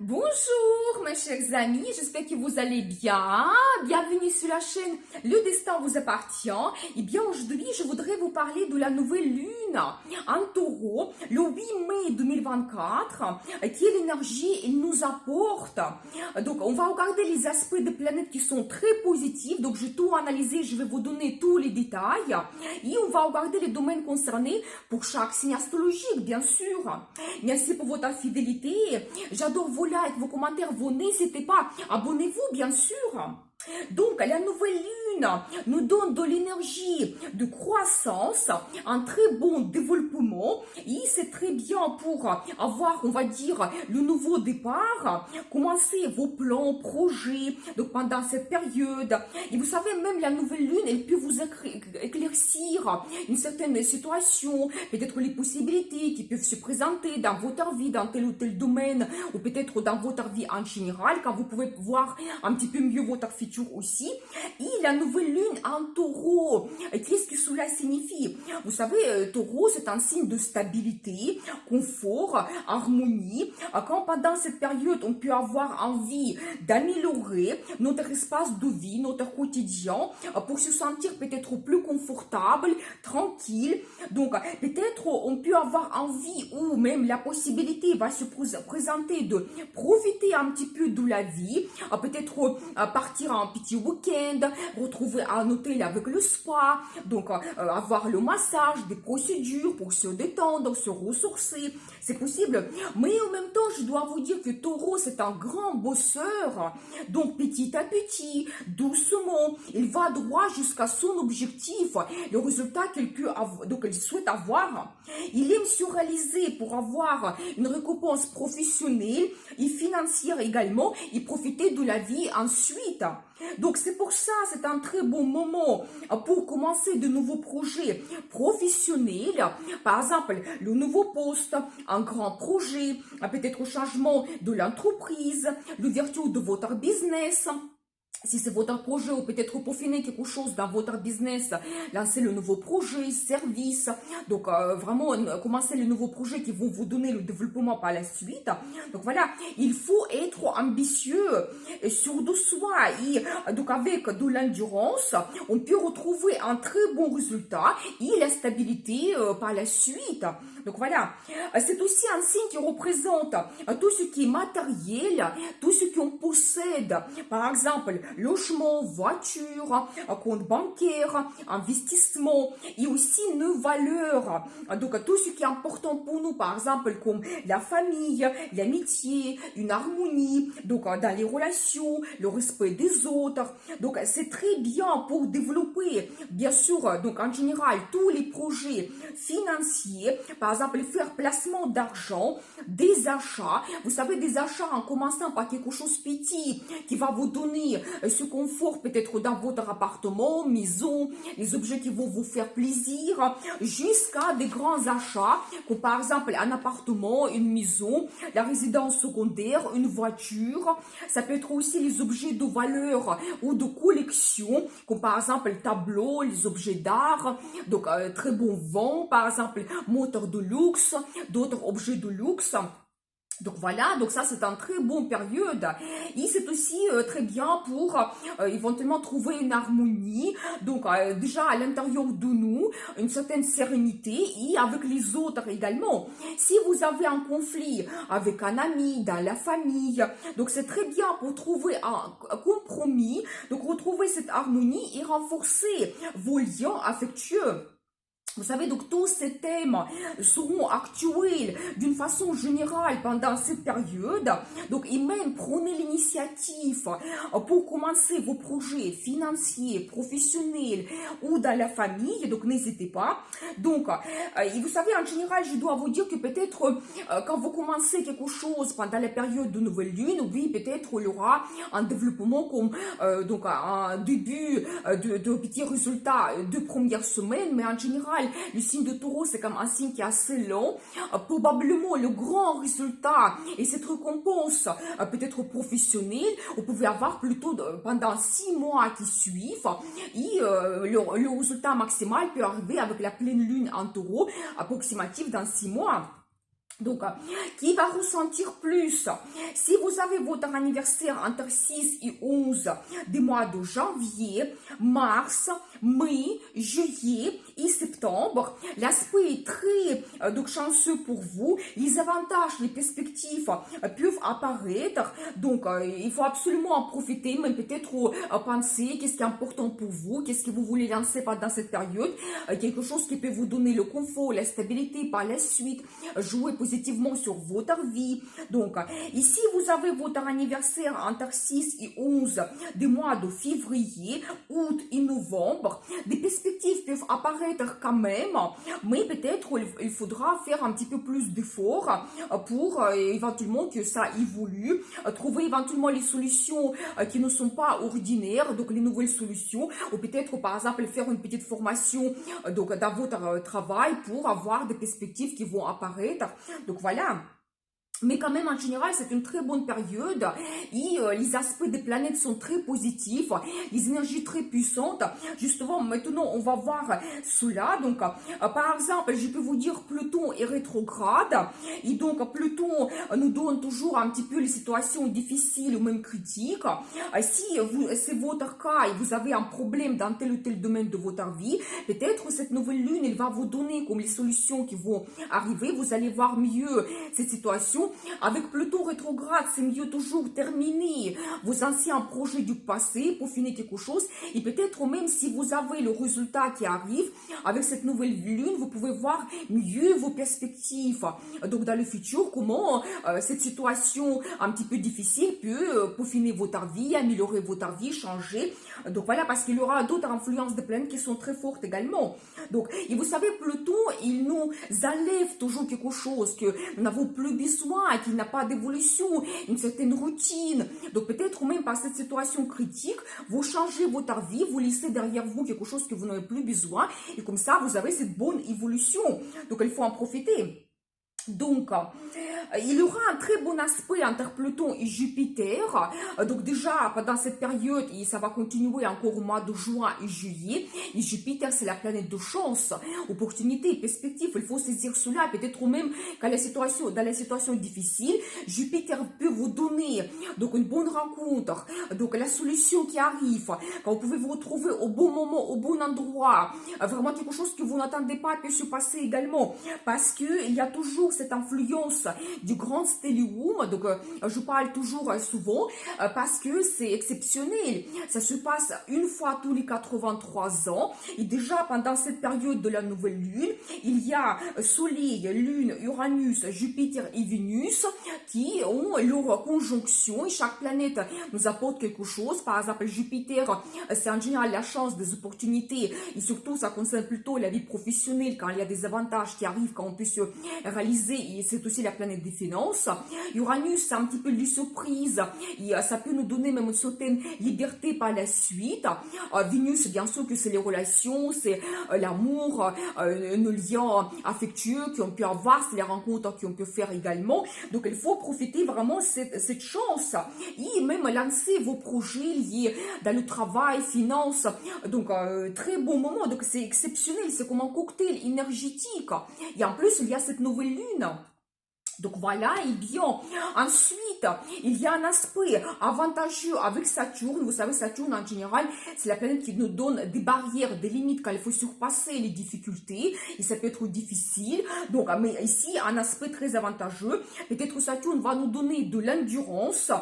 Bonjour mes chers amis, j'espère que vous allez bien. Bienvenue sur la chaîne Le Destin vous appartient. Et bien aujourd'hui, je voudrais vous parler de la nouvelle lune en taureau, le 8 mai 2024, qui est l'énergie qu'il nous apporte. Donc on va regarder les aspects des planètes qui sont très positifs. Donc je vais tout analyser, je vais vous donner tous les détails. Et on va regarder les domaines concernés pour chaque signe astrologique, bien sûr. Merci pour votre fidélité. J'adore vos likes, vos commentaires, n'hésitez pas. Abonnez-vous, bien sûr. Donc, la nouvelle lune nous donne de l'énergie de croissance, un très bon développement. Et c'est très bien pour avoir, on va dire, le nouveau départ, commencer vos plans, projets, donc pendant cette période. Et vous savez, même la nouvelle lune, elle peut vous éclaircir une certaine situation, peut-être les possibilités qui peuvent se présenter dans votre vie, dans tel ou tel domaine, ou peut-être dans votre vie en général, quand vous pouvez voir un petit peu mieux votre futur aussi. Et la nouvelle lune en taureau, qu'est-ce que cela signifie? Vous savez, taureau, c'est un signe de stabilité, confort, harmonie. Quand pendant cette période, on peut avoir envie d'améliorer notre espace de vie, notre quotidien, pour se sentir peut-être plus confortable, tranquille. Donc, peut-être on peut avoir envie ou même la possibilité va se présenter de profiter un petit peu de la vie, peut-être partir en petit week-end, retrouver un hôtel avec le spa, donc avoir le massage, des procédures pour se détendre, se ressourcer, c'est possible. Mais en même temps, je dois vous dire que Taureau, c'est un grand bosseur, donc petit à petit, doucement, il va droit jusqu'à son objectif, le résultat qu'il peut avoir, donc il souhaite avoir. Il aime se réaliser pour avoir une récompense professionnelle et financière également, et profiter de la vie ensuite. Donc c'est pour ça, c'est un très bon moment pour commencer de nouveaux projets professionnels. Par exemple, le nouveau poste, un grand projet, peut-être au changement de l'entreprise, l'ouverture de votre business. Si c'est votre projet ou peut-être pour finir quelque chose dans votre business, lancer le nouveau projet, service. Donc, vraiment, commencer les nouveaux projets qui vont vous donner le développement par la suite. Donc, voilà, il faut être ambitieux et sûr de soi. Et donc, avec de l'endurance, on peut retrouver un très bon résultat et la stabilité par la suite. Donc, voilà, c'est aussi un signe qui représente tout ce qui est matériel, tout ce qu'on possède. Par exemple, logement, voiture, compte bancaire, investissement et aussi nos valeurs. Donc, tout ce qui est important pour nous, par exemple, comme la famille, l'amitié, une harmonie, donc dans les relations, le respect des autres. Donc, c'est très bien pour développer, bien sûr, donc en général, tous les projets financiers, par exemple, faire placement d'argent, des achats. Vous savez, des achats en commençant par quelque chose de petit qui va vous donner ce confort peut-être dans votre appartement, maison, les objets qui vont vous faire plaisir, jusqu'à des grands achats, comme par exemple un appartement, une maison, la résidence secondaire, une voiture. Ça peut être aussi les objets de valeur ou de collection, comme par exemple le tableau, les objets d'art, donc très bon vent, par exemple moteur de luxe, d'autres objets de luxe. Donc voilà, donc ça c'est une très bonne période et c'est aussi très bien pour éventuellement trouver une harmonie, donc déjà à l'intérieur de nous, une certaine sérénité et avec les autres également. Si vous avez un conflit avec un ami, dans la famille, donc c'est très bien pour trouver un compromis, donc retrouver cette harmonie et renforcer vos liens affectueux. Vous savez, donc tous ces thèmes seront actuels d'une façon générale pendant cette période. Donc, et même prenez l'initiative pour commencer vos projets financiers, professionnels ou dans la famille. Donc, n'hésitez pas. Donc, et vous savez, en général, je dois vous dire que peut-être quand vous commencez quelque chose pendant la période de nouvelle lune, oui, peut-être il y aura un développement comme donc un début de petits résultats de première semaine, mais en général, le signe de Taureau, c'est comme un signe qui est assez long. Probablement, le grand résultat et cette récompense peut-être professionnelle, vous pouvez avoir plutôt pendant 6 mois qui suivent. Et le résultat maximal peut arriver avec la pleine lune en Taureau, approximatif dans 6 mois. Donc, qui va ressentir plus? Si vous avez votre anniversaire entre 6 et 11 des mois de janvier, mars, mai, juillet et septembre, l'aspect est très donc chanceux pour vous. Les avantages, les perspectives peuvent apparaître. Donc, il faut absolument en profiter, même peut-être penser qu'est-ce qui est important pour vous, qu'est-ce que vous voulez lancer pendant cette période, quelque chose qui peut vous donner le confort, la stabilité par la suite, jouer positivement sur votre vie. Donc, ici, vous avez votre anniversaire entre 6 et 11 des mois de février, août et novembre. Des perspectives peuvent apparaître quand même, mais peut-être il faudra faire un petit peu plus d'efforts pour éventuellement que ça évolue, trouver éventuellement les solutions qui ne sont pas ordinaires, donc les nouvelles solutions, ou peut-être par exemple faire une petite formation donc dans votre travail pour avoir des perspectives qui vont apparaître. Donc voilà. Mais quand même, en général, c'est une très bonne période et les aspects des planètes sont très positifs, les énergies très puissantes. Justement, maintenant, on va voir cela. Donc, par exemple, je peux vous dire Pluton est rétrograde et donc Pluton nous donne toujours un petit peu les situations difficiles ou même critiques. Si c'est votre cas et vous avez un problème dans tel ou tel domaine de votre vie, peut-être cette nouvelle lune, elle va vous donner comme les solutions qui vont arriver. Vous allez voir mieux cette situation. Avec Pluton rétrograde, c'est mieux toujours terminer vos anciens projets du passé pour finir quelque chose. Et peut-être même si vous avez le résultat qui arrive, avec cette nouvelle lune, vous pouvez voir mieux vos perspectives. Donc dans le futur, comment cette situation un petit peu difficile peut peaufiner votre vie, améliorer votre vie, changer. Donc voilà, parce qu'il y aura d'autres influences de planètes qui sont très fortes également. Donc, et vous savez, Pluton, il nous enlève toujours quelque chose que nous n'avons plus besoin, qu'il n'a pas d'évolution, une certaine routine. Donc peut-être même par cette situation critique, vous changez votre vie, vous laissez derrière vous quelque chose que vous n'avez plus besoin, et comme ça, vous avez cette bonne évolution. Donc il faut en profiter. Donc, il y aura un très bon aspect entre Pluton et Jupiter. Donc déjà, pendant cette période, et ça va continuer encore au mois de juin et juillet. Et Jupiter, c'est la planète de chance, opportunité, perspective. Il faut saisir cela. Peut-être même dans la situation difficile, Jupiter peut vous donner donc une bonne rencontre, donc la solution qui arrive, quand vous pouvez vous retrouver au bon moment, au bon endroit. Vraiment quelque chose que vous n'attendez pas peut se passer également. Parce qu'il y a toujours cette influence du grand stellium, donc je parle toujours souvent parce que c'est exceptionnel. Ça se passe une fois tous les 83 ans et déjà pendant cette période de la nouvelle lune, il y a Soleil, Lune, Uranus, Jupiter et Vénus qui ont leur conjonction et chaque planète nous apporte quelque chose. Par exemple, Jupiter, c'est en général la chance, des opportunités et surtout ça concerne plutôt la vie professionnelle quand il y a des avantages qui arrivent, quand on peut se réaliser, et c'est aussi la planète des finances. Uranus, c'est un petit peu de surprise et ça peut nous donner même une certaine liberté par la suite. Vénus, bien sûr que c'est les relations, c'est l'amour, nos liens affectueux qu'on peut avoir, c'est les rencontres qu'on peut faire également. Donc il faut profiter vraiment de cette chance et même lancer vos projets liés dans le travail, finances. Donc très bon moment, donc c'est exceptionnel, c'est comme un cocktail énergétique. Et en plus, il y a cette nouvelle lune. Donc voilà, et bien, ensuite, il y a un aspect avantageux avec Saturne. Vous savez, Saturne, en général, c'est la planète qui nous donne des barrières, des limites quand il faut surpasser les difficultés. Et ça peut être difficile. Donc, mais ici, un aspect très avantageux. Peut-être Saturne va nous donner de l'endurance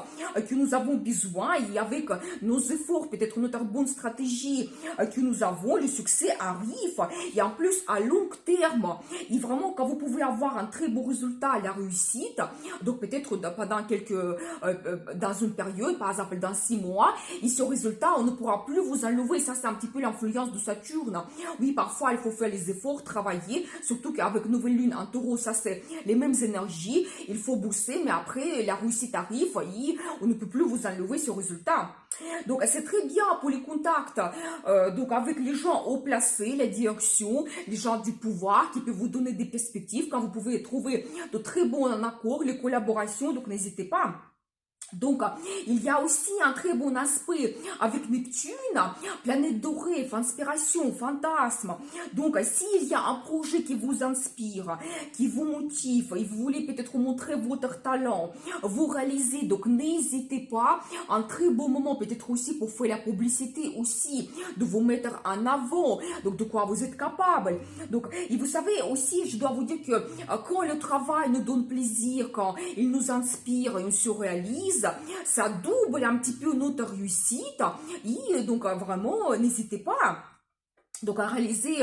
que nous avons besoin. Et avec nos efforts, peut-être notre bonne stratégie que nous avons, le succès arrive. Et en plus, à long terme, et vraiment, quand vous pouvez avoir un très beau résultat à la réussite, donc peut-être dans une période, par exemple dans 6 mois, et ce résultat, on ne pourra plus vous enlever. Ça, c'est un petit peu l'influence de Saturne. Oui, parfois, il faut faire les efforts, travailler, surtout qu'avec nouvelle lune en taureau, ça, c'est les mêmes énergies. Il faut booster, mais après, la réussite arrive et on ne peut plus vous enlever ce résultat. Donc, c'est très bien pour les contacts, donc avec les gens haut placés, les directions, les gens du pouvoir qui peuvent vous donner des perspectives quand vous pouvez trouver de très bons accords, les collaborations, donc n'hésitez pas. Donc, il y a aussi un très bon aspect avec Neptune, planète dorée, inspiration, fantasme. Donc, s'il y a un projet qui vous inspire, qui vous motive, et vous voulez peut-être montrer votre talent, vous réalisez, donc n'hésitez pas. Un très bon moment, peut-être aussi pour faire la publicité aussi, de vous mettre en avant, donc de quoi vous êtes capable. Donc, et vous savez aussi, je dois vous dire que quand le travail nous donne plaisir, quand il nous inspire et on se réalise, ça double un petit peu notre réussite. Et donc, vraiment, n'hésitez pas. Donc, à réaliser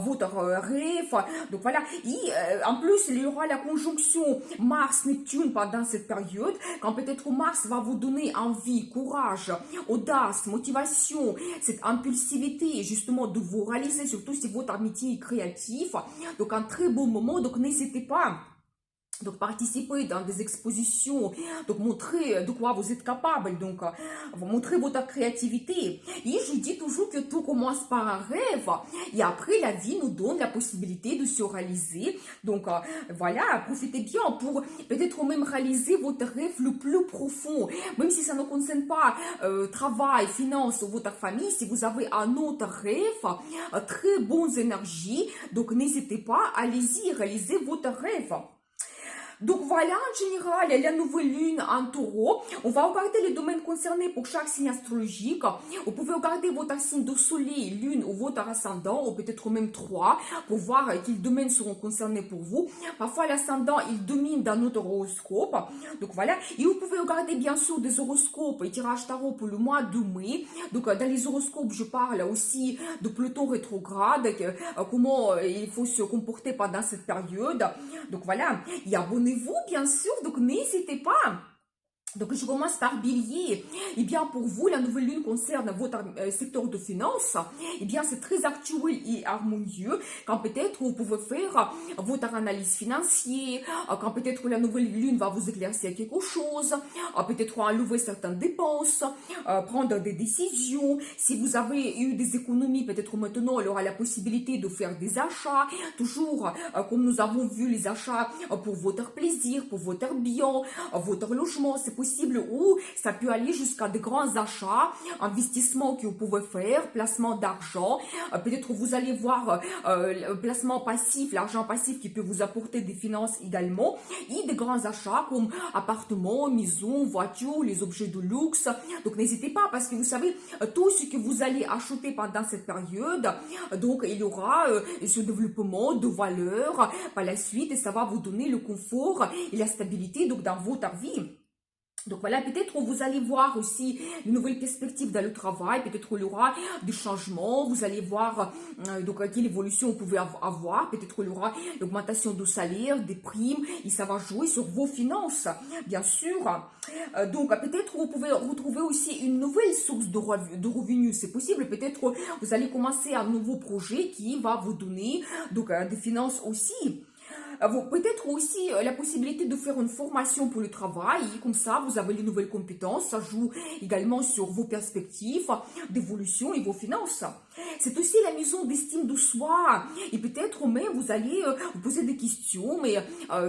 votre rêve. Donc, voilà. Et en plus, il y aura la conjonction Mars-Neptune pendant cette période, quand peut-être Mars va vous donner envie, courage, audace, motivation, cette impulsivité, justement, de vous réaliser, surtout si votre amitié est créative. Donc, un très beau moment. Donc, n'hésitez pas. Donc, participer dans des expositions, donc montrer de quoi vous êtes capable, donc vous montrer votre créativité. Et je dis toujours que tout commence par un rêve, et après la vie nous donne la possibilité de se réaliser. Donc, voilà, profitez bien pour peut-être même réaliser votre rêve le plus profond, même si ça ne concerne pas travail, finance ou votre famille. Si vous avez un autre rêve, très bonnes énergies, donc n'hésitez pas, allez-y, réalisez votre rêve. Donc voilà, en général, la nouvelle lune en taureau. On va regarder les domaines concernés pour chaque signe astrologique. Vous pouvez regarder votre signe de soleil, lune ou votre ascendant, ou peut-être même trois, pour voir quels domaines seront concernés pour vous. Parfois, l'ascendant, il domine dans notre horoscope. Donc voilà. Et vous pouvez regarder bien sûr des horoscopes et tirages tarot pour le mois de mai. Donc dans les horoscopes, je parle aussi de Pluton rétrograde, comment il faut se comporter pendant cette période. Donc voilà. Et abonnez-vous, bien sûr, donc n'hésitez pas. Donc, je commence par Bélier. Eh bien, pour vous, la nouvelle lune concerne votre secteur de finances. Eh bien, c'est très actuel et harmonieux. Quand peut-être vous pouvez faire votre analyse financière, quand peut-être la nouvelle lune va vous éclaircir quelque chose, peut-être enlever certaines dépenses, prendre des décisions. Si vous avez eu des économies, peut-être maintenant, il aura la possibilité de faire des achats. Toujours, comme nous avons vu, les achats pour votre plaisir, pour votre bien, votre logement, c'est possible, ou ça peut aller jusqu'à de grands achats, investissements que vous pouvez faire, placement d'argent. Peut-être vous allez voir le placement passif, l'argent passif qui peut vous apporter des finances également, et des grands achats comme appartements, maisons, voitures, les objets de luxe. Donc n'hésitez pas, parce que vous savez, tout ce que vous allez acheter pendant cette période, donc il y aura ce développement de valeur par la suite, et ça va vous donner le confort et la stabilité donc dans votre vie. Donc voilà, peut-être vous allez voir aussi de nouvelles perspectives dans le travail, peut-être il y aura des changements, vous allez voir donc quelle évolution vous pouvez avoir, peut-être il y aura l'augmentation de salaire, des primes, et ça va jouer sur vos finances, bien sûr. Donc peut-être vous pouvez retrouver aussi une nouvelle source de revenus, c'est possible, peut-être vous allez commencer un nouveau projet qui va vous donner donc des finances aussi. Peut-être aussi la possibilité de faire une formation pour le travail, et comme ça vous avez les nouvelles compétences, ça joue également sur vos perspectives d'évolution et vos finances. C'est aussi la maison d'estime de soi, et peut-être même vous allez vous poser des questions, mais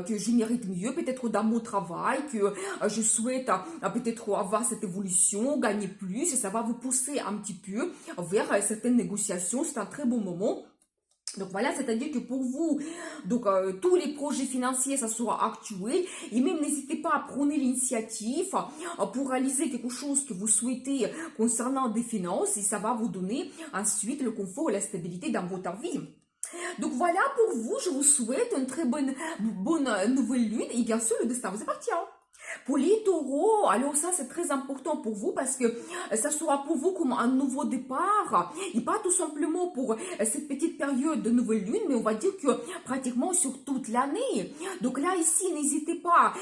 que je mérite mieux peut-être dans mon travail, que je souhaite peut-être avoir cette évolution, gagner plus, et ça va vous pousser un petit peu vers certaines négociations. C'est un très bon moment. Donc voilà, c'est-à-dire que pour vous, donc tous les projets financiers, ça sera actuel, et même n'hésitez pas à prendre l'initiative pour réaliser quelque chose que vous souhaitez concernant des finances, et ça va vous donner ensuite le confort et la stabilité dans votre vie. Donc voilà, pour vous, je vous souhaite une très bonne nouvelle lune, et bien sûr, le destin vous appartient. Pour les taureaux, alors ça c'est très important pour vous, parce que ça sera pour vous comme un nouveau départ, et pas tout simplement pour cette petite période de nouvelle lune, mais on va dire que pratiquement sur toute l'année. Donc là ici, n'hésitez pas,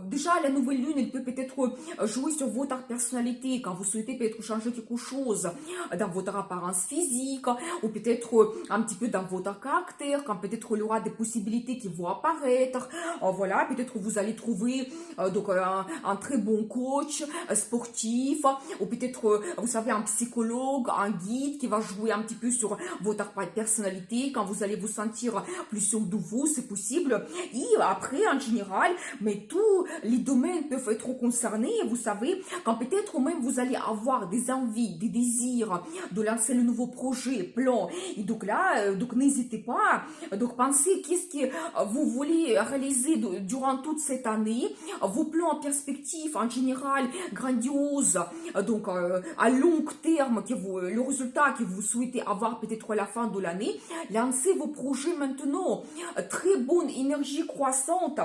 déjà la nouvelle lune, elle peut peut-être jouer sur votre personnalité, quand vous souhaitez peut-être changer quelque chose dans votre apparence physique, ou peut-être un petit peu dans votre caractère, quand peut-être il y aura des possibilités qui vont apparaître. Voilà, peut-être vous allez trouver donc un très bon coach sportif, ou peut-être, vous savez, un psychologue, un guide qui va jouer un petit peu sur votre personnalité, quand vous allez vous sentir plus sûr de vous, c'est possible. Et après, en général, mais tous les domaines peuvent être concernés, vous savez, quand peut-être même vous allez avoir des envies, des désirs de lancer le nouveau projet, plan. Et donc là, donc n'hésitez pas. Donc pensez qu'est-ce que vous voulez réaliser durant toute cette année, vos plans en perspective en général grandioses, donc à long terme, le résultat que vous souhaitez avoir peut-être à la fin de l'année. Lancez vos projets maintenant. Très bonne énergie croissante.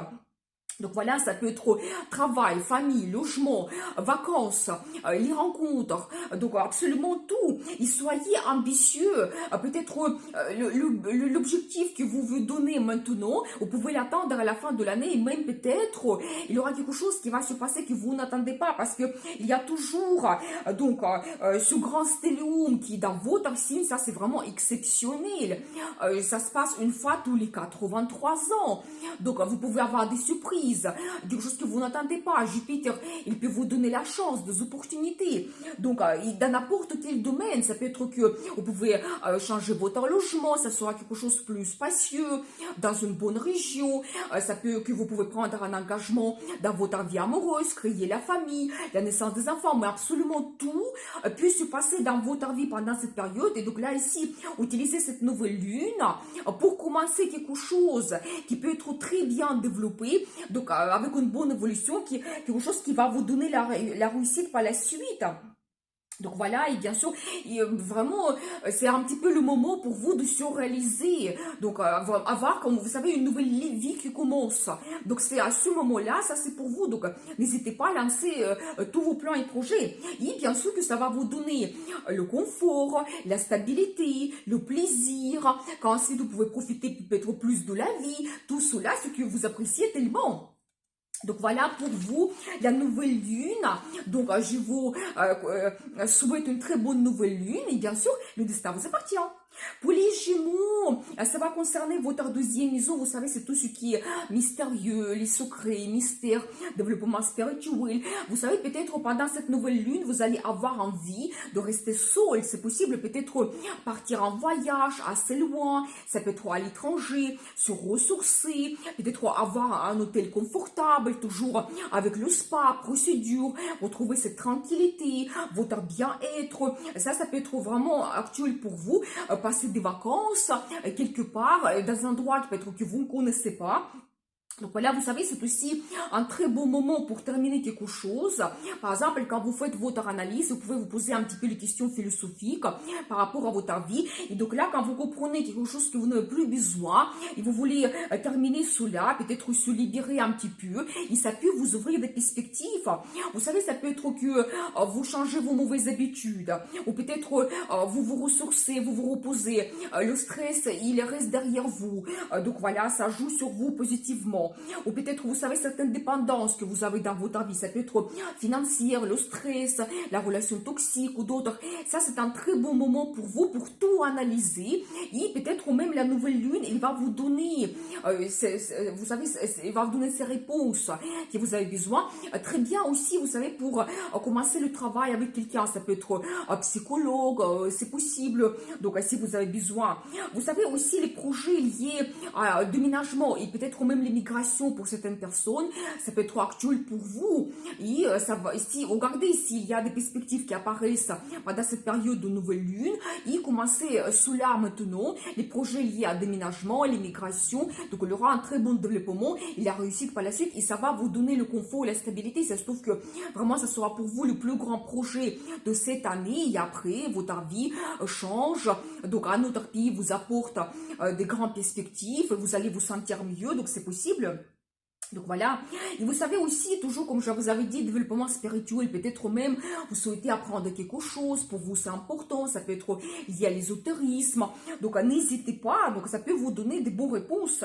Donc voilà, ça peut être travail, famille, logement, vacances, les rencontres, donc absolument tout. Et soyez ambitieux. Peut-être l'objectif que vous vous donnez maintenant, vous pouvez l'atteindre à la fin de l'année, et même peut-être il y aura quelque chose qui va se passer que vous n'attendez pas, parce que il y a toujours donc ce grand stellium qui est dans votre signe, ça c'est vraiment exceptionnel. Ça se passe une fois tous les 83 ans. Donc vous pouvez avoir des surprises, quelque chose que vous n'attendez pas. Jupiter, il peut vous donner la chance, des opportunités. Donc, dans n'importe quel domaine, ça peut être que vous pouvez changer votre logement, ça sera quelque chose de plus spacieux, dans une bonne région. Ça peut que vous pouvez prendre un engagement dans votre vie amoureuse, créer la famille, la naissance des enfants, mais absolument tout peut se passer dans votre vie pendant cette période. Et donc là, ici, utilisez cette nouvelle lune pour commencer quelque chose qui peut être très bien développé. Donc, avec une bonne évolution, quelque chose qui va vous donner la réussite par la suite. Donc voilà, et bien sûr, vraiment, c'est un petit peu le moment pour vous de se réaliser. Donc, avoir, comme vous savez, une nouvelle vie qui commence. Donc, c'est à ce moment-là, ça c'est pour vous. Donc, n'hésitez pas à lancer tous vos plans et projets. Et bien sûr que ça va vous donner le confort, la stabilité, le plaisir. Quand ensuite vous pouvez profiter peut-être plus de la vie. Tout cela, ce que vous appréciez tellement. Donc voilà pour vous la nouvelle lune. Donc je vous souhaite une très bonne nouvelle lune et bien sûr le destin vous appartient. Pour les Gémeaux, ça va concerner votre deuxième maison. Vous savez, c'est tout ce qui est mystérieux, les secrets, mystères, développement spirituel. Vous savez, peut-être pendant cette nouvelle lune, vous allez avoir envie de rester seul. C'est possible, peut-être partir en voyage assez loin. Ça peut être à l'étranger, se ressourcer, peut-être avoir un hôtel confortable, toujours avec le spa, procédure, retrouver cette tranquillité, votre bien-être. Ça peut être vraiment actuel pour vous. Passer des vacances quelque part, dans un endroit peut-être que vous ne connaissez pas. Donc voilà, vous savez, c'est aussi un très bon moment pour terminer quelque chose. Par exemple, quand vous faites votre analyse, vous pouvez vous poser un petit peu les questions philosophiques par rapport à votre vie. Et donc là, quand vous comprenez quelque chose que vous n'avez plus besoin et vous voulez terminer cela, peut-être se libérer un petit peu, et ça peut vous ouvrir des perspectives. Vous savez, ça peut être que vous changez vos mauvaises habitudes, ou peut-être vous vous ressourcez, vous vous reposez. Le stress, il reste derrière vous. Donc voilà, ça joue sur vous positivement. Ou peut-être, vous savez, certaines dépendances que vous avez dans votre vie, ça peut être financière, le stress, la relation toxique ou d'autres. Ça, c'est un très bon moment pour vous, pour tout analyser. Et peut-être même la nouvelle lune, il va vous donner, vous savez, il va vous donner ces réponses que vous avez besoin. Très bien aussi, vous savez, pour commencer le travail avec quelqu'un, ça peut être un psychologue, c'est possible. Donc, si vous avez besoin. Vous savez aussi les projets liés à déménagement et peut-être même l'immigration pour certaines personnes, ça peut être actuel pour vous. Et ça va ici, regardez s'il y a des perspectives qui apparaissent pendant cette période de nouvelle lune. Et commencez cela maintenant, les projets liés à déménagement, l'immigration. Donc il y aura un très bon développement et la réussite par la suite. Et ça va vous donner le confort et la stabilité. Ça se trouve que vraiment ça sera pour vous le plus grand projet de cette année. Et après, votre vie change. Donc un autre pays vous apporte des grandes perspectives. Vous allez vous sentir mieux. Donc c'est possible. Donc voilà, et vous savez aussi, toujours comme je vous avais dit, développement spirituel, peut-être même vous souhaitez apprendre quelque chose, pour vous c'est important, ça peut être lié à l'ésotérisme, donc n'hésitez pas, donc ça peut vous donner des bonnes réponses.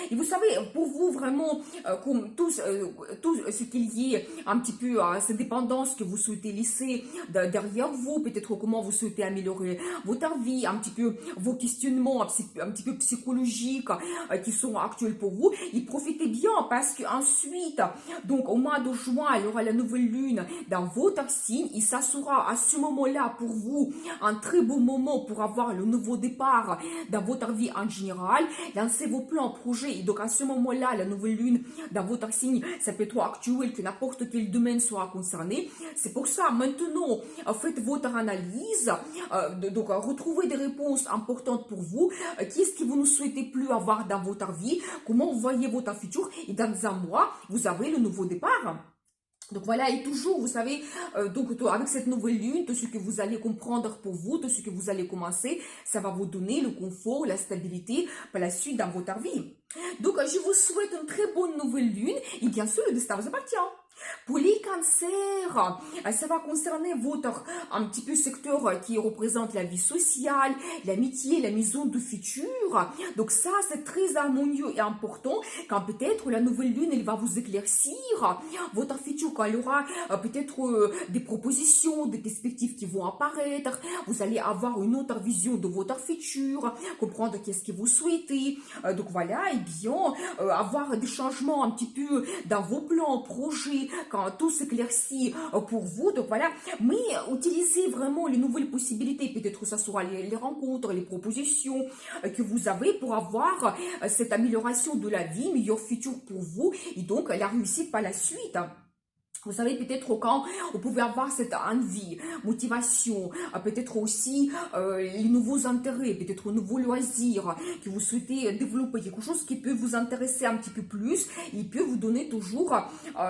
Et vous savez, pour vous vraiment, comme tout ce qui est lié un petit peu à ces dépendances que vous souhaitez laisser derrière vous, peut-être comment vous souhaitez améliorer votre vie, un petit peu vos questionnements un petit peu psychologiques qui sont actuels pour vous, et profitez bien, parce parce que ensuite, donc au mois de juin, il y aura la nouvelle lune dans votre signe, et ça sera à ce moment-là pour vous un très beau moment pour avoir le nouveau départ dans votre vie en général, lancer vos plans, projets, et donc à ce moment-là, la nouvelle lune dans votre signe, ça peut être actuel, que n'importe quel domaine soit concerné. C'est pour ça, maintenant, faites votre analyse, donc retrouvez des réponses importantes pour vous. Qu'est-ce que vous ne souhaitez plus avoir dans votre vie? Comment vous voyez votre futur? Et dans un mois, vous avez le nouveau départ. Donc voilà, et toujours, vous savez, donc avec cette nouvelle lune, tout ce que vous allez comprendre pour vous, tout ce que vous allez commencer, ça va vous donner le confort, la stabilité par la suite dans votre vie. Donc je vous souhaite une très bonne nouvelle lune, et bien sûr, le destin vous appartient. Pour les cancers, ça va concerner votre un petit peu secteur qui représente la vie sociale, l'amitié, la maison du futur. Donc ça, c'est très harmonieux et important quand peut-être la nouvelle lune, elle va vous éclaircir votre futur, quand il y aura peut-être des propositions, des perspectives qui vont apparaître. Vous allez avoir une autre vision de votre futur, comprendre qu'est-ce que vous souhaitez. Donc voilà, et bien avoir des changements un petit peu dans vos plans, projets, quand tout s'éclaircit pour vous. Donc voilà, mais utilisez vraiment les nouvelles possibilités, peut-être que ça sera les rencontres, les propositions que vous avez pour avoir cette amélioration de la vie, meilleur futur pour vous, et donc la réussite par la suite. Vous savez, peut-être quand vous pouvez avoir cette envie, motivation, peut-être aussi les nouveaux intérêts, peut-être nouveaux loisirs que vous souhaitez développer, quelque chose qui peut vous intéresser un petit peu plus, il peut vous donner toujours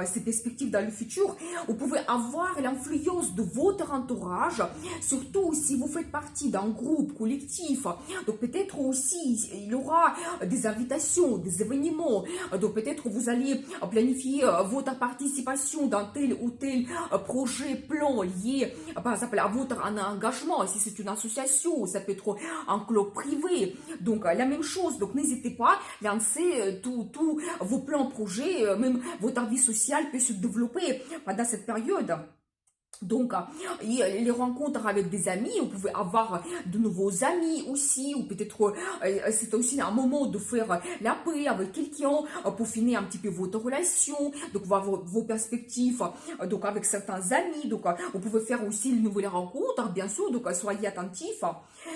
ces perspectives dans le futur. Vous pouvez avoir l'influence de votre entourage, surtout si vous faites partie d'un groupe collectif. Donc peut-être aussi, il y aura des invitations, des événements. Donc peut-être vous allez planifier votre participation dans tel ou tel projet, plan lié par exemple à votre engagement, si c'est une association, ça peut être un club privé, donc la même chose. Donc n'hésitez pas, lancez tous vos plans, projets, même votre vie sociale peut se développer pendant cette période. Donc, les rencontres avec des amis, vous pouvez avoir de nouveaux amis aussi, ou peut-être c'est aussi un moment de faire la paix avec quelqu'un pour finir un petit peu votre relation, donc voir vos perspectives donc avec certains amis. Donc, vous pouvez faire aussi une nouvelle rencontre, bien sûr, donc soyez attentifs.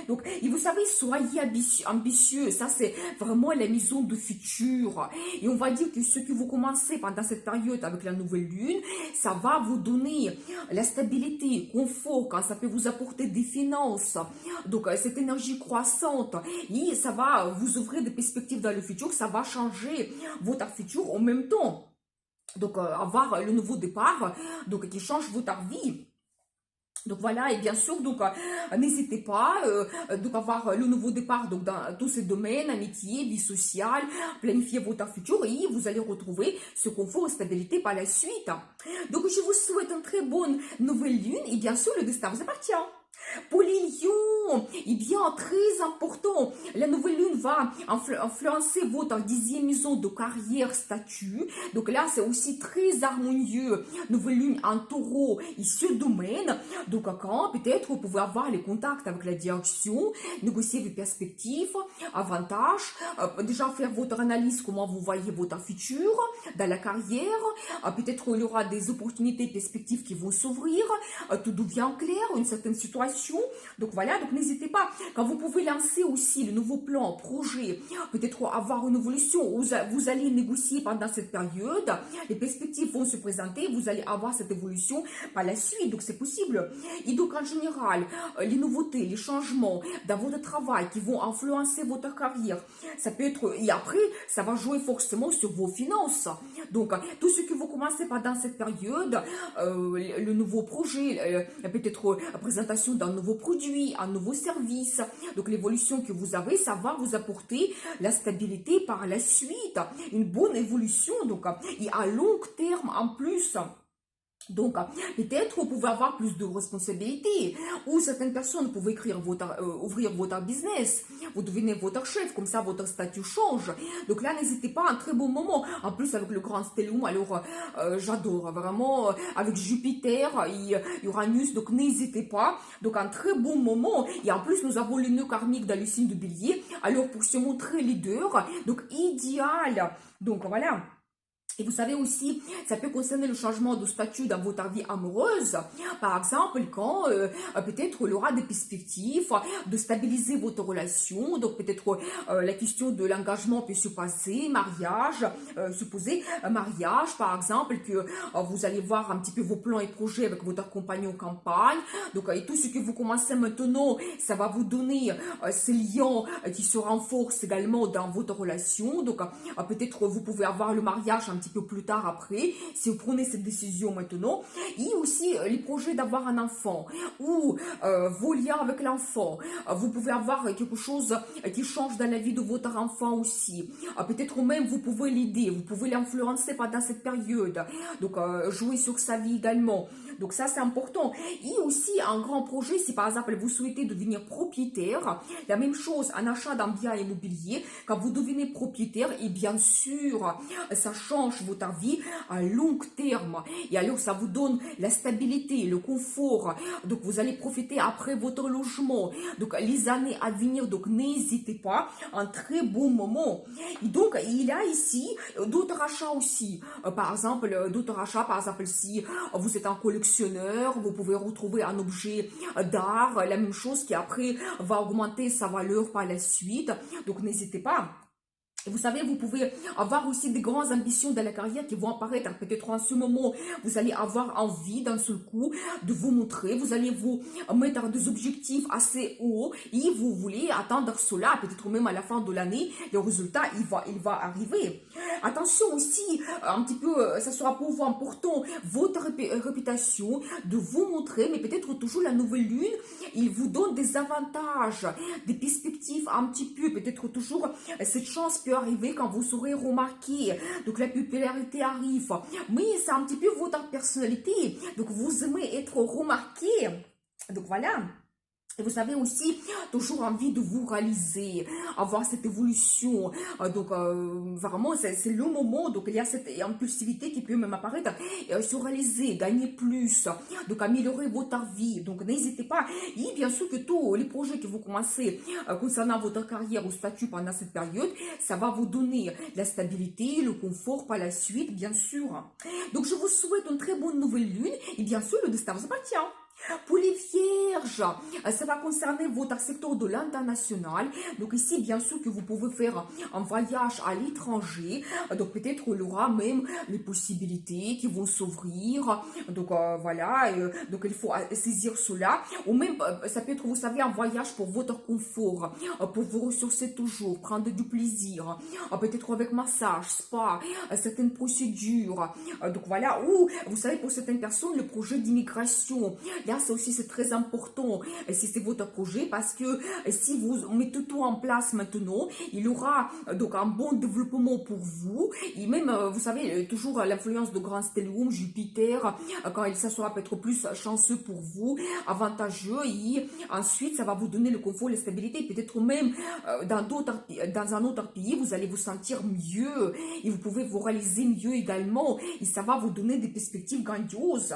Donc, et vous savez, soyez ambitieux, ça c'est vraiment la maison du futur. Et on va dire que ce que vous commencez pendant cette période avec la nouvelle lune, ça va vous donner la stabilité, confort, quand ça peut vous apporter des finances, donc cette énergie croissante, et ça va vous ouvrir des perspectives dans le futur, ça va changer votre futur en même temps. Donc avoir le nouveau départ, donc qui change votre vie. Donc voilà, et bien sûr, donc n'hésitez pas donc avoir le nouveau départ donc dans tous ces domaines, amitié, vie sociale, planifier votre futur, et vous allez retrouver ce confort et stabilité par la suite. Donc je vous souhaite une très bonne nouvelle lune, et bien sûr le destin vous appartient. Pour les lions, eh bien, très important, la nouvelle lune va influencer votre 10e maison de carrière, statut. Donc là, c'est aussi très harmonieux. Nouvelle lune en taureau et ce domaine. Donc quand peut-être vous pouvez avoir les contacts avec la direction, négocier vos perspectives, avantages, déjà faire votre analyse, comment vous voyez votre futur dans la carrière. Peut-être il y aura des opportunités, perspectives qui vont s'ouvrir. Tout devient clair, une certaine situation. Donc voilà, donc n'hésitez pas, quand vous pouvez lancer aussi le nouveau plan, projet, peut-être avoir une évolution, vous allez négocier pendant cette période, les perspectives vont se présenter, vous allez avoir cette évolution par la suite, donc c'est possible. Et donc en général, les nouveautés, les changements dans votre travail qui vont influencer votre carrière, ça peut être, et après, ça va jouer forcément sur vos finances. Donc tout ce que vous commencez pendant cette période, le nouveau projet, peut-être présentation d'un nouveau produit, un nouveau service. Donc l'évolution que vous avez, ça va vous apporter la stabilité par la suite, une bonne évolution, donc, et à long terme en plus. Donc, peut-être vous pouvez avoir plus de responsabilités, ou certaines personnes peuvent ouvrir votre business, vous devenez votre chef, comme ça votre statut change. Donc là, n'hésitez pas, un très bon moment. En plus, avec le grand stellium, alors j'adore vraiment, avec Jupiter et Uranus, donc n'hésitez pas. Donc un très bon moment. Et en plus, nous avons le nœud karmique dans le signe de Bélier, alors pour se montrer leader, donc idéal. Donc voilà. Et vous savez aussi, ça peut concerner le changement de statut dans votre vie amoureuse. Par exemple, quand peut-être il y aura des perspectives de stabiliser votre relation. Donc peut-être la question de l'engagement peut se passer, mariage, mariage par exemple, que vous allez voir un petit peu vos plans et projets avec votre compagnon en campagne. Donc et tout ce que vous commencez maintenant, ça va vous donner ces liens qui se renforcent également dans votre relation. Donc peut-être vous pouvez avoir le mariage un petit peu plus tard après, si vous prenez cette décision maintenant. Et aussi les projets d'avoir un enfant ou vos liens avec l'enfant. Vous pouvez avoir quelque chose qui change dans la vie de votre enfant aussi. Peut-être même vous pouvez l'aider, vous pouvez l'influencer pendant cette période. Donc jouer sur sa vie également. Donc ça c'est important. Et aussi un grand projet, si par exemple vous souhaitez devenir propriétaire, la même chose, un achat d'un bien immobilier, quand vous devenez propriétaire, et bien sûr, ça change votre vie à long terme. Et alors ça vous donne la stabilité, le confort. Donc vous allez profiter après votre logement. Donc les années à venir, donc n'hésitez pas, un très bon moment. Et donc il y a ici d'autres achats aussi. Par exemple, d'autres achats, par exemple si vous êtes un collectionneur, vous pouvez retrouver un objet d'art, la même chose qui après va augmenter sa valeur par la suite. Donc n'hésitez pas. Et vous savez, vous pouvez avoir aussi des grandes ambitions dans la carrière qui vont apparaître. Peut-être en ce moment, vous allez avoir envie d'un seul coup de vous montrer. Vous allez vous mettre des objectifs assez hauts et vous voulez atteindre cela. Peut-être même à la fin de l'année, le résultat, il va arriver. Attention aussi, un petit peu, ça sera pour vous important, votre réputation, de vous montrer, mais peut-être toujours la nouvelle lune, il vous donne des avantages, des perspectives un petit peu, peut-être toujours cette chance peut arriver quand vous serez remarqué. Donc la popularité arrive. Mais c'est un petit peu votre personnalité. Donc vous aimez être remarqué. Donc voilà. Et vous savez aussi, toujours envie de vous réaliser, avoir cette évolution. Donc, vraiment, c'est le moment. Donc, il y a cette impulsivité qui peut même apparaître. Se réaliser, gagner plus. Donc, améliorer votre vie. Donc, n'hésitez pas. Et bien sûr que tous les projets que vous commencez concernant votre carrière ou statut pendant cette période, ça va vous donner la stabilité, le confort par la suite, bien sûr. Donc, je vous souhaite une très bonne nouvelle lune. Et bien sûr, le destin vous appartient. Pour les vierges, ça va concerner votre secteur de l'international. Donc ici, bien sûr que vous pouvez faire un voyage à l'étranger. Donc peut-être il y aura même les possibilités qui vont s'ouvrir. Donc voilà, donc il faut saisir cela. Ou même, ça peut être, vous savez, un voyage pour votre confort, pour vous ressourcer toujours, prendre du plaisir. Peut-être avec massage, spa, certaines procédures. Donc voilà, ou vous savez, pour certaines personnes, le projet d'immigration. Là, ça aussi, c'est très important si c'est votre projet parce que si vous mettez tout en place maintenant, il y aura donc un bon développement pour vous. Et même, vous savez, toujours l'influence de grand stellium, Jupiter, quand ça sera peut-être plus chanceux pour vous, avantageux. Et ensuite, ça va vous donner le confort, la stabilité. Peut-être même dans un autre pays, vous allez vous sentir mieux et vous pouvez vous réaliser mieux également. Et ça va vous donner des perspectives grandioses.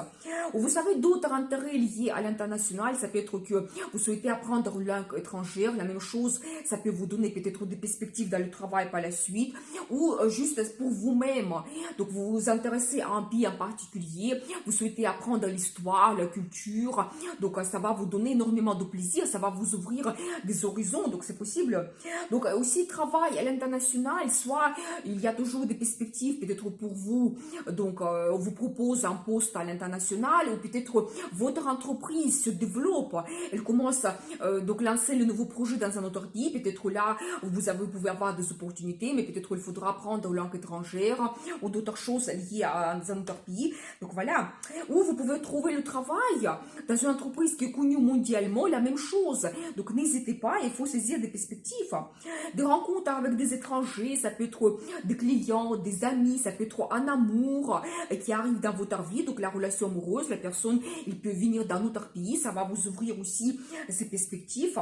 Vous savez, d'autres intérêts liés à l'international, ça peut être que vous souhaitez apprendre une langue étrangère, la même chose, ça peut vous donner peut-être des perspectives dans le travail par la suite, ou juste pour vous-même, donc vous vous intéressez à un pays en particulier, vous souhaitez apprendre l'histoire, la culture, donc ça va vous donner énormément de plaisir, ça va vous ouvrir des horizons, donc c'est possible. Donc aussi travail à l'international, soit il y a toujours des perspectives peut-être pour vous, donc on vous propose un poste à l'international, ou peut-être votre entreprise se développe, elle commence donc lancer le nouveau projet dans un autre pays, peut-être là vous pouvez avoir des opportunités, mais peut-être il faudra apprendre une langue étrangère ou d'autres choses liées à un autre pays, donc voilà. Ou vous pouvez trouver le travail dans une entreprise qui est connue mondialement, la même chose, donc n'hésitez pas, il faut saisir des perspectives, des rencontres avec des étrangers, ça peut être des clients, des amis, ça peut être un amour qui arrive dans votre vie, donc la relation amoureuse, la personne, il peut venir d'un autre pays, ça va vous ouvrir aussi ces perspectives.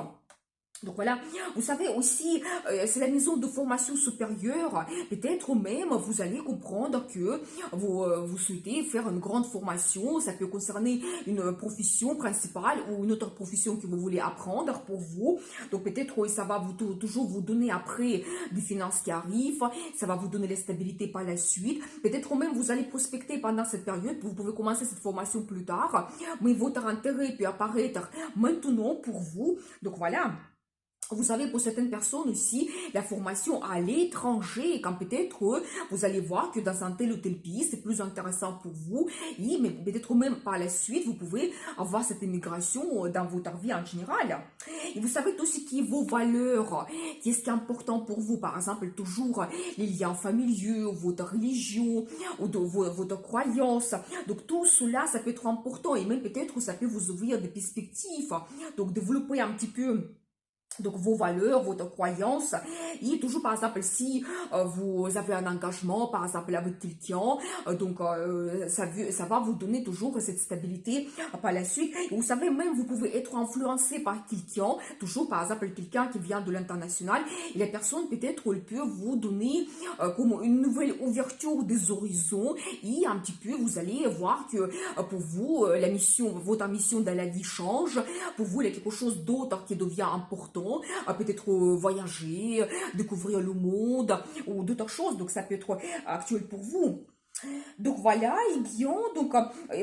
Donc voilà, vous savez aussi, c'est la maison de formation supérieure. Peut-être même vous allez comprendre que vous souhaitez faire une grande formation. Ça peut concerner une profession principale ou une autre profession que vous voulez apprendre pour vous. Donc peut-être ça va toujours vous donner après des finances qui arrivent. Ça va vous donner la stabilité par la suite. Peut-être même vous allez prospecter pendant cette période. Vous pouvez commencer cette formation plus tard. Mais votre intérêt peut apparaître maintenant pour vous. Donc voilà. Vous savez, pour certaines personnes aussi, la formation à l'étranger, quand peut-être vous allez voir que dans un tel ou tel pays, c'est plus intéressant pour vous, et mais peut-être même par la suite, vous pouvez avoir cette immigration dans votre vie en général. Et vous savez tout ce qui est vos valeurs, qu'est-ce qui est important pour vous, par exemple, toujours les liens familiaux, votre religion, ou votre croyance. Donc tout cela, ça peut être important, et même peut-être ça peut vous ouvrir des perspectives. Donc développer un petit peu donc vos valeurs, votre croyance, et toujours par exemple si vous avez un engagement par exemple avec quelqu'un, ça va vous donner toujours cette stabilité par la suite. Et vous savez même vous pouvez être influencé par quelqu'un, toujours par exemple quelqu'un qui vient de l'international, et la personne peut-être elle peut vous donner comme une nouvelle ouverture des horizons, et un petit peu vous allez voir que pour vous votre mission dans la vie change, pour vous il y a quelque chose d'autre qui devient important, peut-être voyager, découvrir le monde ou d'autres choses. Donc ça peut être actuel pour vous. Donc voilà, et bien, donc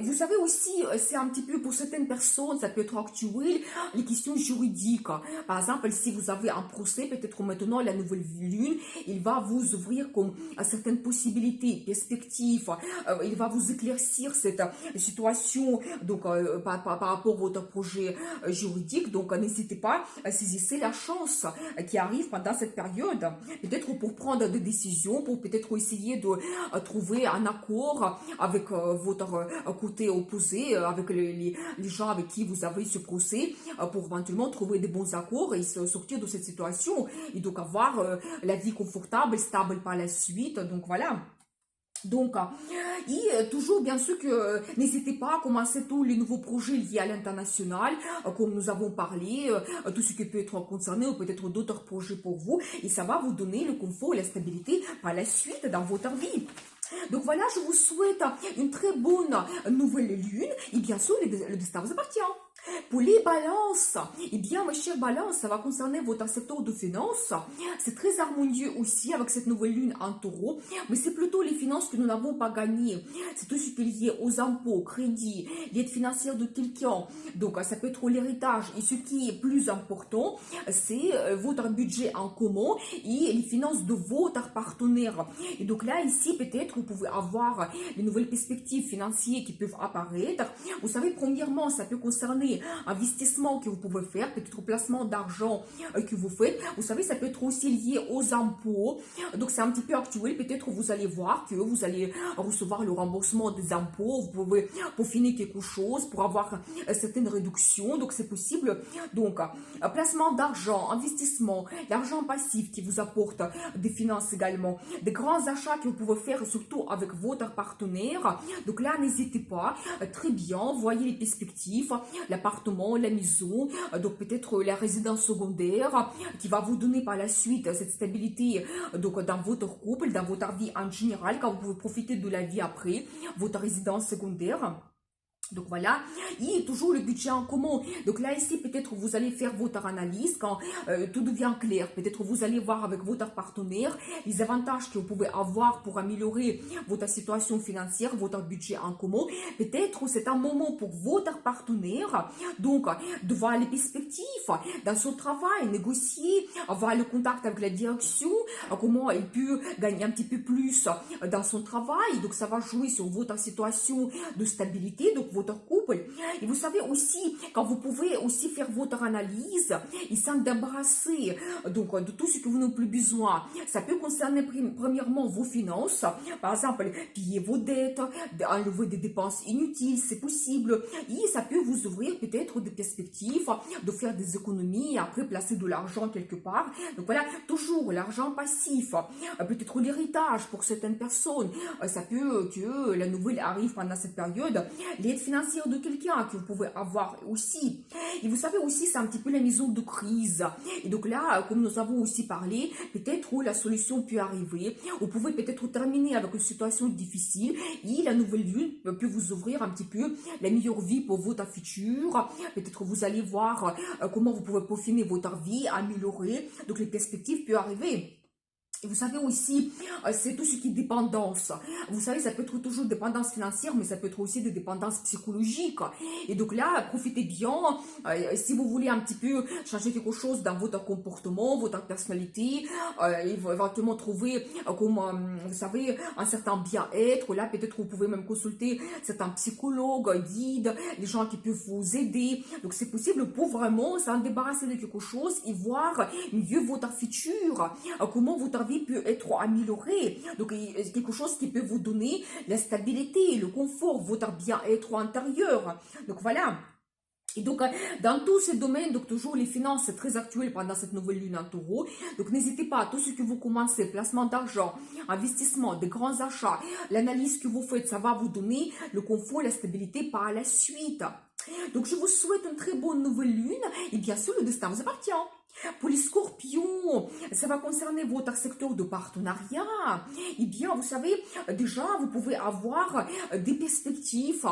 vous savez aussi, c'est un petit peu pour certaines personnes, ça peut être actuel, les questions juridiques. Par exemple, si vous avez un procès, peut-être maintenant la nouvelle lune, il va vous ouvrir comme certaines possibilités, perspectives, il va vous éclaircir cette situation, donc par rapport à votre projet juridique. Donc n'hésitez pas à saisir la chance qui arrive pendant cette période, peut-être pour prendre des décisions, pour peut-être essayer de trouver un accord avec votre côté opposé, avec les gens avec qui vous avez ce procès, pour éventuellement trouver des bons accords et sortir de cette situation, et donc avoir la vie confortable, stable par la suite. Donc voilà. Donc, et toujours, bien sûr, que n'hésitez pas à commencer tous les nouveaux projets liés à l'international, comme nous avons parlé, tout ce qui peut être concerné, ou peut-être d'autres projets pour vous, et ça va vous donner le confort et la stabilité par la suite dans votre vie. Donc voilà, je vous souhaite une très bonne nouvelle lune, et bien sûr, le destin vous appartient. Pour les balances, eh bien, mes chers balances, ça va concerner votre secteur de finances. C'est très harmonieux aussi avec cette nouvelle lune en taureau, mais c'est plutôt les finances que nous n'avons pas gagnées. C'est tout ce qui est lié aux impôts, au crédit, l'aide financière de quelqu'un. Donc, ça peut être l'héritage. Et ce qui est plus important, c'est votre budget en commun et les finances de votre partenaire. Et donc là, ici, peut-être, vous pouvez avoir les nouvelles perspectives financières qui peuvent apparaître. Vous savez, premièrement, ça peut concerner investissement que vous pouvez faire, peut-être placement d'argent que vous faites. Vous savez, ça peut être aussi lié aux impôts. Donc, c'est un petit peu actuel. Peut-être vous allez voir que vous allez recevoir le remboursement des impôts. Vous pouvez peaufiner quelque chose pour avoir certaines réductions. Donc, c'est possible. Donc, placement d'argent, investissement, l'argent passif qui vous apporte des finances également, des grands achats que vous pouvez faire surtout avec votre partenaire. Donc là, n'hésitez pas. Très bien, voyez les perspectives, l'appartement, la maison, donc peut-être la résidence secondaire qui va vous donner par la suite cette stabilité donc dans votre couple, dans votre vie en général, quand vous pouvez profiter de la vie après votre résidence secondaire. Donc voilà, et toujours le budget en commun. Donc là ici peut-être vous allez faire votre analyse quand tout devient clair. Peut-être vous allez voir avec votre partenaire les avantages que vous pouvez avoir pour améliorer votre situation financière, votre budget en commun. Peut-être c'est un moment pour votre partenaire donc de voir les perspectives dans son travail, négocier, avoir le contact avec la direction, comment il peut gagner un petit peu plus dans son travail. Donc ça va jouer sur votre situation de stabilité, donc votre couple. Et vous savez aussi, quand vous pouvez aussi faire votre analyse et s'en débarrasser donc de tout ce que vous n'avez plus besoin. Ça peut concerner premièrement vos finances, par exemple payer vos dettes, enlever des dépenses inutiles, c'est possible. Et ça peut vous ouvrir peut-être des perspectives de faire des économies et après placer de l'argent quelque part. Donc voilà, toujours l'argent passif, peut-être l'héritage pour certaines personnes. Ça peut que la nouvelle arrive pendant cette période. L'aide financière de quelqu'un que vous pouvez avoir aussi. Et vous savez aussi, c'est un petit peu la maison de crise. Et donc là, comme nous avons aussi parlé, peut-être où la solution peut arriver. Vous pouvez peut-être terminer avec une situation difficile et la nouvelle lune peut vous ouvrir un petit peu la meilleure vie pour votre futur. Peut-être vous allez voir comment vous pouvez peaufiner votre vie, améliorer. Donc les perspectives peuvent arriver. Et vous savez aussi, c'est tout ce qui est dépendance. Vous savez, ça peut être toujours dépendance financière, mais ça peut être aussi des dépendances psychologiques. Et donc là, profitez bien. Si vous voulez un petit peu changer quelque chose dans votre comportement, votre personnalité, éventuellement trouver, comme vous savez, un certain bien-être. Là, peut-être vous pouvez même consulter certains psychologues, guides, les gens qui peuvent vous aider. Donc c'est possible pour vraiment s'en débarrasser de quelque chose et voir mieux votre futur. Comment votre vie peut être améliorée. Donc, quelque chose qui peut vous donner la stabilité, le confort, votre bien-être intérieur. Donc, voilà. Et donc, dans tous ces domaines, donc toujours les finances, c'est très actuel pendant cette nouvelle lune en taureau. Donc, n'hésitez pas, tout ce que vous commencez, placement d'argent, investissement, des grands achats, l'analyse que vous faites, ça va vous donner le confort, la stabilité par la suite. Donc, je vous souhaite une très bonne nouvelle lune et bien sûr, le destin vous appartient. Pour les scorpions, ça va concerner votre secteur de partenariat. Eh bien, vous savez, déjà, vous pouvez avoir des perspectives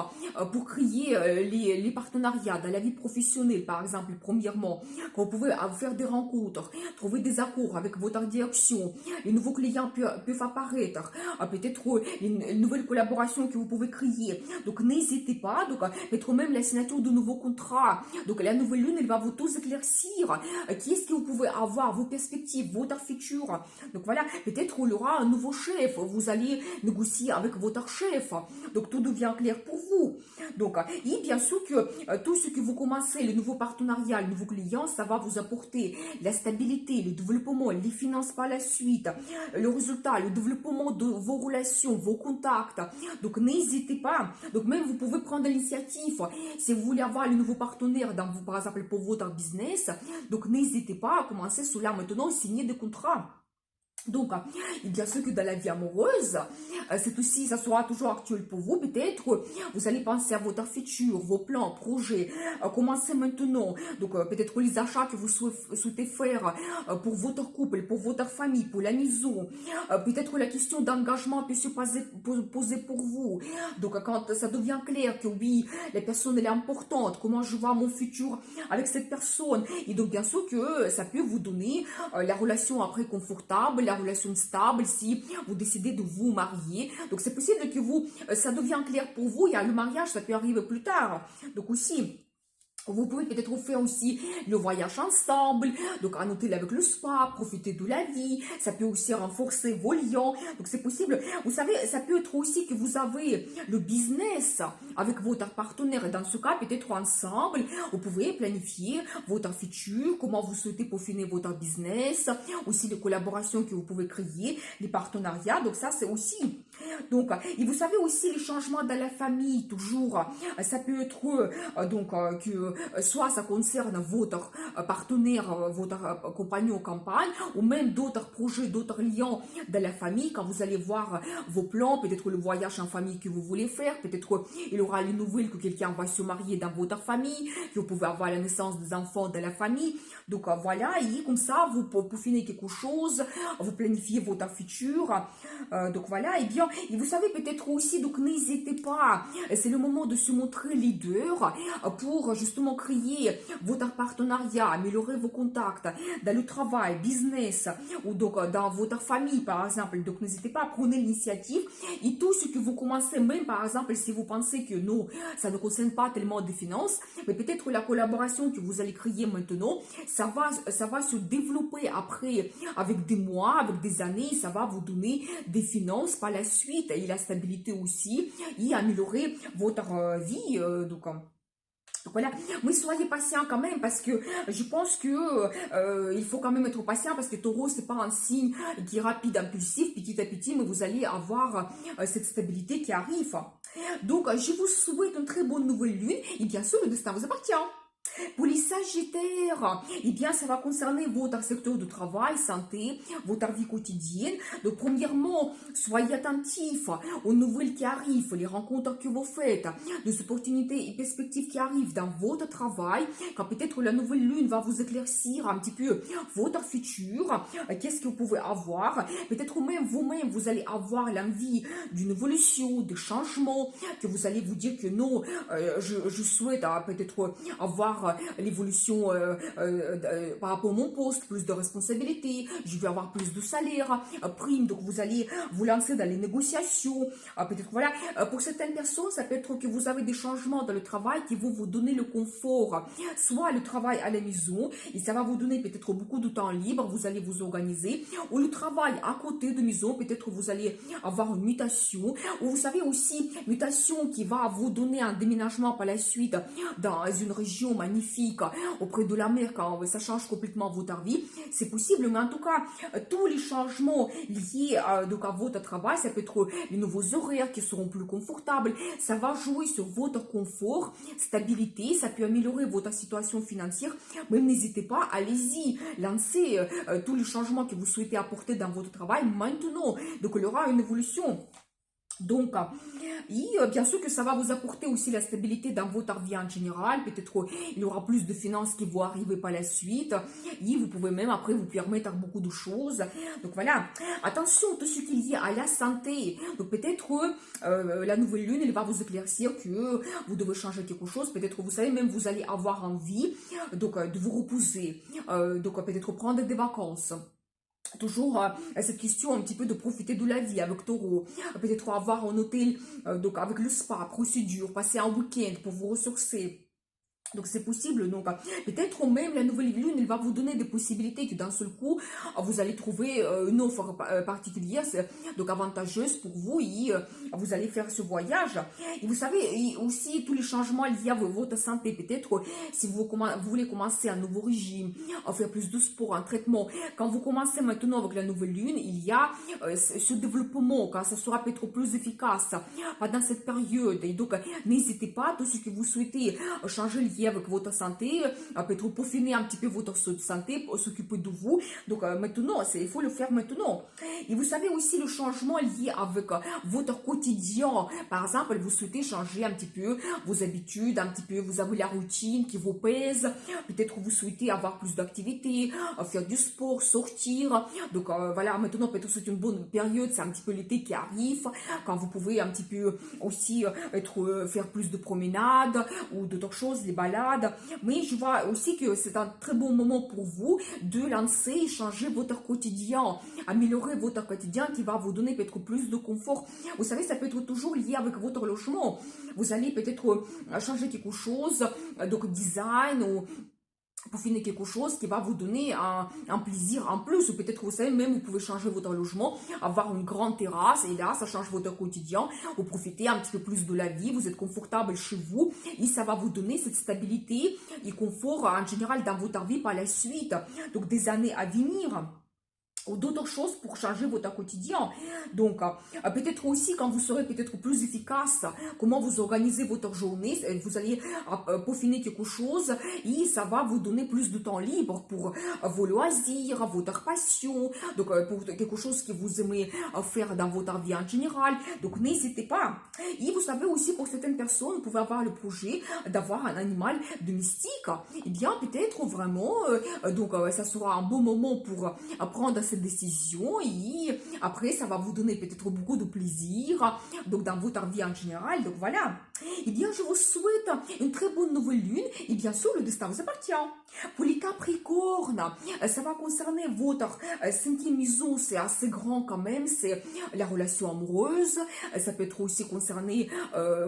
pour créer les partenariats dans la vie professionnelle, par exemple, premièrement, quand vous pouvez faire des rencontres, trouver des accords avec votre direction, les nouveaux clients peuvent apparaître, peut-être une nouvelle collaboration que vous pouvez créer. Donc, n'hésitez pas, donc, peut-être même la signature de nouveaux contrats. Donc, la nouvelle lune, elle va vous tous éclaircir. Qui est-ce que vous pouvez avoir, vos perspectives, votre futur. Donc voilà, peut-être il y aura un nouveau chef, vous allez négocier avec votre chef. Donc tout devient clair pour vous. Donc, et bien sûr que tout ce que vous commencez, le nouveau partenariat, le nouveau client, ça va vous apporter la stabilité, le développement, les finances par la suite, le résultat, le développement de vos relations, vos contacts. Donc n'hésitez pas. Donc même vous pouvez prendre l'initiative. Si vous voulez avoir le nouveau partenaire, dans vous, par exemple pour votre business, donc n'hésitez pas à commencer cela maintenant, signer des contrats. Donc, et bien sûr que dans la vie amoureuse, c'est aussi, ça sera toujours actuel pour vous. Peut-être vous allez penser à votre futur, vos plans, projets. Commencez maintenant. Donc, peut-être les achats que vous souhaitez faire pour votre couple, pour votre famille, pour la maison. Peut-être la question d'engagement peut se poser pour vous. Donc, quand ça devient clair que oui, la personne elle est importante, comment je vois mon futur avec cette personne. Et donc, bien sûr que ça peut vous donner la relation après confortable, la relation stable si vous décidez de vous marier. Donc c'est possible que vous, ça devient clair pour vous, il y a le mariage, ça peut arriver plus tard. Donc aussi, vous pouvez peut-être faire aussi le voyage ensemble, donc annoter avec le spa, profiter de la vie. Ça peut aussi renforcer vos liens. Donc c'est possible. Vous savez, ça peut être aussi que vous avez le business avec votre partenaire. Et dans ce cas, peut-être ensemble, vous pouvez planifier votre futur, comment vous souhaitez peaufiner votre business, aussi les collaborations que vous pouvez créer, les partenariats. Donc ça, c'est aussi. Donc, et vous savez aussi les changements dans la famille, toujours. Ça peut être que soit ça concerne votre partenaire, votre compagnon ou compagne, ou même d'autres projets, d'autres liens de la famille, quand vous allez voir vos plans, peut-être le voyage en famille que vous voulez faire, peut-être il y aura les nouvelles que quelqu'un va se marier dans votre famille, que vous pouvez avoir la naissance des enfants de la famille. Donc voilà, et comme ça, vous peaufinez quelque chose, vous planifiez votre futur. Donc voilà, et bien, et vous savez peut-être aussi, donc n'hésitez pas, c'est le moment de se montrer leader pour justement créer votre partenariat, améliorer vos contacts dans le travail, business, ou donc dans votre famille par exemple. Donc n'hésitez pas à prendre l'initiative et tout ce que vous commencez, même par exemple si vous pensez que non, ça ne concerne pas tellement des finances, mais peut-être la collaboration que vous allez créer maintenant, ça va se développer après avec des mois, avec des années, ça va vous donner des finances par la suite et la stabilité aussi et améliorer votre vie. Donc voilà, mais soyez patient quand même parce que je pense que il faut quand même être patient parce que Taureau c'est pas un signe qui est rapide, impulsif, petit à petit, mais vous allez avoir cette stabilité qui arrive. Donc je vous souhaite une très bonne nouvelle lune et bien sûr le destin vous appartient. Pour les Sagittaires, eh bien, ça va concerner votre secteur de travail, santé, votre vie quotidienne. Donc, premièrement, soyez attentifs aux nouvelles qui arrivent, les rencontres que vous faites, les opportunités et perspectives qui arrivent dans votre travail, quand peut-être la nouvelle lune va vous éclaircir un petit peu votre futur, qu'est-ce que vous pouvez avoir. Peut-être même vous-même, vous allez avoir l'envie d'une évolution, de changement, que vous allez vous dire que non, je souhaite peut-être avoir l'évolution par rapport à mon poste, plus de responsabilités, je vais avoir plus de salaire, prime, donc vous allez vous lancer dans les négociations, peut-être voilà, pour certaines personnes, ça peut être que vous avez des changements dans le travail qui vont vous donner le confort, soit le travail à la maison, et ça va vous donner peut-être beaucoup de temps libre, vous allez vous organiser, ou le travail à côté de maison, peut-être vous allez avoir une mutation, ou vous savez aussi, mutation qui va vous donner un déménagement par la suite dans une région magnifique, auprès de la mer, quand ça change complètement votre vie, c'est possible, mais en tout cas, tous les changements liés donc à votre travail, ça peut être les nouveaux horaires qui seront plus confortables, ça va jouer sur votre confort, stabilité, ça peut améliorer votre situation financière, même n'hésitez pas, allez-y, lancez tous les changements que vous souhaitez apporter dans votre travail maintenant, donc il y aura une évolution. Donc, bien sûr que ça va vous apporter aussi la stabilité dans votre vie en général. Peut-être il y aura plus de finances qui vont arriver par la suite. Et vous pouvez même après vous permettre beaucoup de choses. Donc voilà, attention, tout ce qui est lié à la santé. Donc peut-être la nouvelle lune, elle va vous éclaircir que vous devez changer quelque chose. Peut-être, vous savez, même vous allez avoir envie donc, de vous reposer. Donc peut-être prendre des vacances. Toujours cette question un petit peu de profiter de la vie avec Taureau, peut-être avoir un hôtel donc avec le spa, procédure, passer un week-end pour vous ressourcer. Donc c'est possible, donc peut-être même la nouvelle lune, elle va vous donner des possibilités que d'un seul coup, vous allez trouver une offre particulière, donc avantageuse pour vous, et vous allez faire ce voyage. Et vous savez, et aussi tous les changements liés à votre santé, peut-être si vous voulez commencer un nouveau régime, faire plus de sport, un traitement, quand vous commencez maintenant avec la nouvelle lune, il y a ce développement, quand ça sera peut-être plus efficace pendant cette période. Et donc n'hésitez pas, tout ce que vous souhaitez changer avec votre santé, peut-être peaufiner un petit peu votre santé, s'occuper de vous. Donc maintenant, il faut le faire maintenant. Et vous savez aussi le changement lié avec votre quotidien. Par exemple, vous souhaitez changer un petit peu vos habitudes, un petit peu, vous avez la routine qui vous pèse. Peut-être que vous souhaitez avoir plus d'activités, faire du sport, sortir. Donc voilà, maintenant, peut-être c'est une bonne période, c'est un petit peu l'été qui arrive, quand vous pouvez un petit peu aussi faire plus de promenades ou d'autres choses, les balades. Mais je vois aussi que c'est un très bon moment pour vous de lancer et changer votre quotidien, améliorer votre quotidien qui va vous donner peut-être plus de confort. Vous savez, ça peut être toujours lié avec votre logement. Vous allez peut-être changer quelque chose, donc design ou pour finir quelque chose qui va vous donner un plaisir en plus, ou peut-être vous savez même vous pouvez changer votre logement, avoir une grande terrasse, et là ça change votre quotidien, vous profitez un petit peu plus de la vie, vous êtes confortable chez vous, et ça va vous donner cette stabilité et confort en général dans votre vie par la suite, donc des années à venir, ou d'autres choses pour changer votre quotidien. Donc, peut-être aussi quand vous serez peut-être plus efficace, comment vous organisez votre journée, vous allez peaufiner quelque chose et ça va vous donner plus de temps libre pour vos loisirs, votre passion, donc pour quelque chose que vous aimez faire dans votre vie en général. Donc, n'hésitez pas. Et vous savez aussi, pour certaines personnes, vous pouvez avoir le projet d'avoir un animal domestique. Eh bien, peut-être vraiment, donc ça sera un bon moment pour prendre cette décision, et après ça va vous donner peut-être beaucoup de plaisir donc dans votre vie en général. Donc voilà, et bien je vous souhaite une très bonne nouvelle lune, et bien sûr le destin vous appartient. Pour les Capricornes, ça va concerner votre cinquième maison, c'est assez grand quand même, c'est la relation amoureuse, ça peut être aussi concerner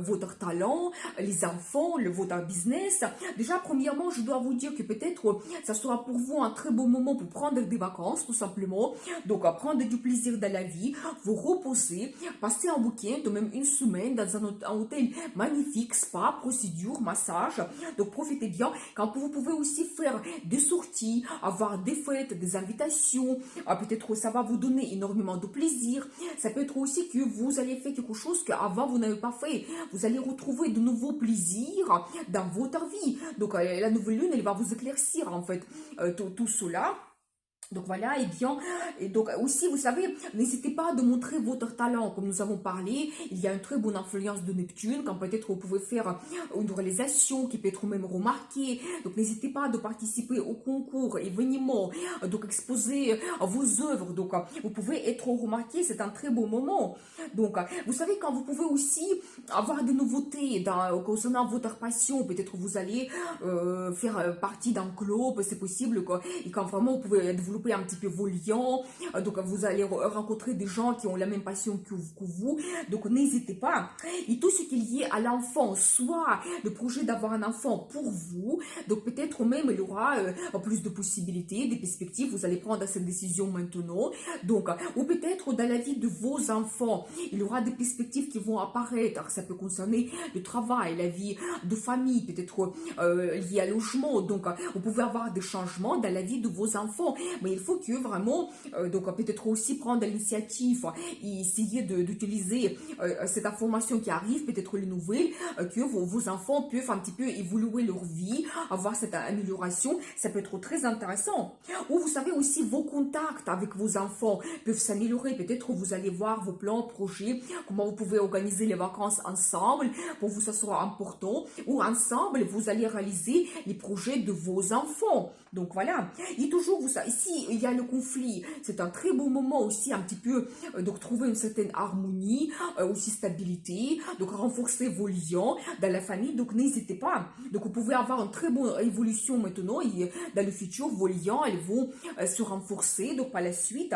votre talent, les enfants, votre business. Déjà premièrement, je dois vous dire que peut-être ça sera pour vous un très bon moment pour prendre des vacances tout simplement. simplement. Donc, prendre du plaisir dans la vie, vous reposer, passer un week-end ou même une semaine dans un hôtel magnifique, spa, procédure, massage. Donc, profitez bien. Quand vous pouvez aussi faire des sorties, avoir des fêtes, des invitations. Peut-être ça va vous donner énormément de plaisir. Ça peut être aussi que vous allez faire quelque chose qu'avant vous n'avez pas fait. Vous allez retrouver de nouveaux plaisirs dans votre vie. Donc, la nouvelle lune, elle va vous éclaircir en fait tout cela. Donc voilà, et donc aussi, vous savez, n'hésitez pas à montrer votre talent, comme nous avons parlé, il y a une très bonne influence de Neptune, quand peut-être vous pouvez faire une réalisation qui peut être même remarquée, donc n'hésitez pas à participer au concours, événements, donc exposer vos œuvres, donc vous pouvez être remarqué, c'est un très beau moment. Donc, vous savez, quand vous pouvez aussi avoir des nouveautés concernant votre passion, peut-être vous allez faire partie d'un club, c'est possible, quoi, et quand vraiment vous pouvez développer un petit peu vos liens, donc vous allez rencontrer des gens qui ont la même passion que vous, donc n'hésitez pas. Et tout ce qui est lié à l'enfant, soit le projet d'avoir un enfant pour vous, donc peut-être même il y aura plus de possibilités, des perspectives, vous allez prendre cette décision maintenant, donc, ou peut-être dans la vie de vos enfants, il y aura des perspectives qui vont apparaître, ça peut concerner le travail, la vie de famille, peut-être lié à logement, donc vous pouvez avoir des changements dans la vie de vos enfants, mais il faut que vraiment, donc peut-être aussi prendre l'initiative et essayer d'utiliser cette information qui arrive, peut-être les nouvelles, que vos enfants peuvent un petit peu évoluer leur vie, avoir cette amélioration, ça peut être très intéressant. Ou vous savez aussi, vos contacts avec vos enfants peuvent s'améliorer, peut-être vous allez voir vos plans, projets, comment vous pouvez organiser les vacances ensemble, pour vous ça sera important, ou ensemble vous allez réaliser les projets de vos enfants. Donc voilà, et toujours, ici il y a le conflit, c'est un très bon moment aussi un petit peu, donc trouver une certaine harmonie, aussi stabilité, donc renforcer vos liens dans la famille, donc n'hésitez pas. Donc vous pouvez avoir une très bonne évolution maintenant, et dans le futur, vos liens, elles vont se renforcer, donc par la suite.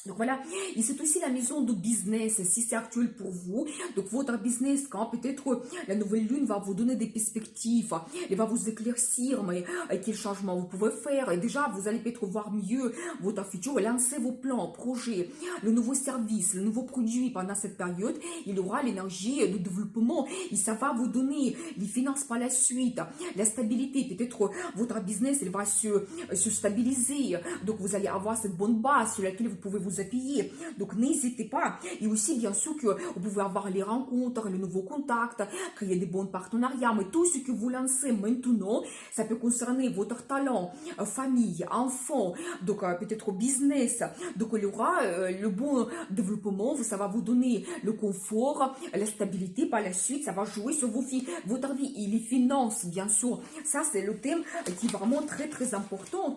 Donc voilà, et c'est aussi la maison de business, si c'est actuel pour vous. Donc votre business, quand peut-être la nouvelle lune va vous donner des perspectives, elle va vous éclaircir, mais quel changement vous pouvez faire. Et déjà, vous allez peut-être voir mieux votre futur, lancer vos plans, projets, le nouveau service, le nouveau produit pendant cette période. Il y aura l'énergie de développement et ça va vous donner les finances par la suite, la stabilité. Peut-être votre business, elle va se stabiliser. Donc vous allez avoir cette bonne base sur laquelle vous pouvez vous appuyer. Donc n'hésitez pas. Et aussi bien sûr que vous pouvez avoir les rencontres, les nouveaux contacts, créer des bons partenariats. Mais tout ce que vous lancez maintenant, ça peut concerner votre talent, famille, enfants, donc peut-être business. Donc il y aura le bon développement, ça va vous donner le confort, la stabilité par la suite, ça va jouer sur votre vie et les finances, bien sûr. Ça, c'est le thème qui est vraiment très très important.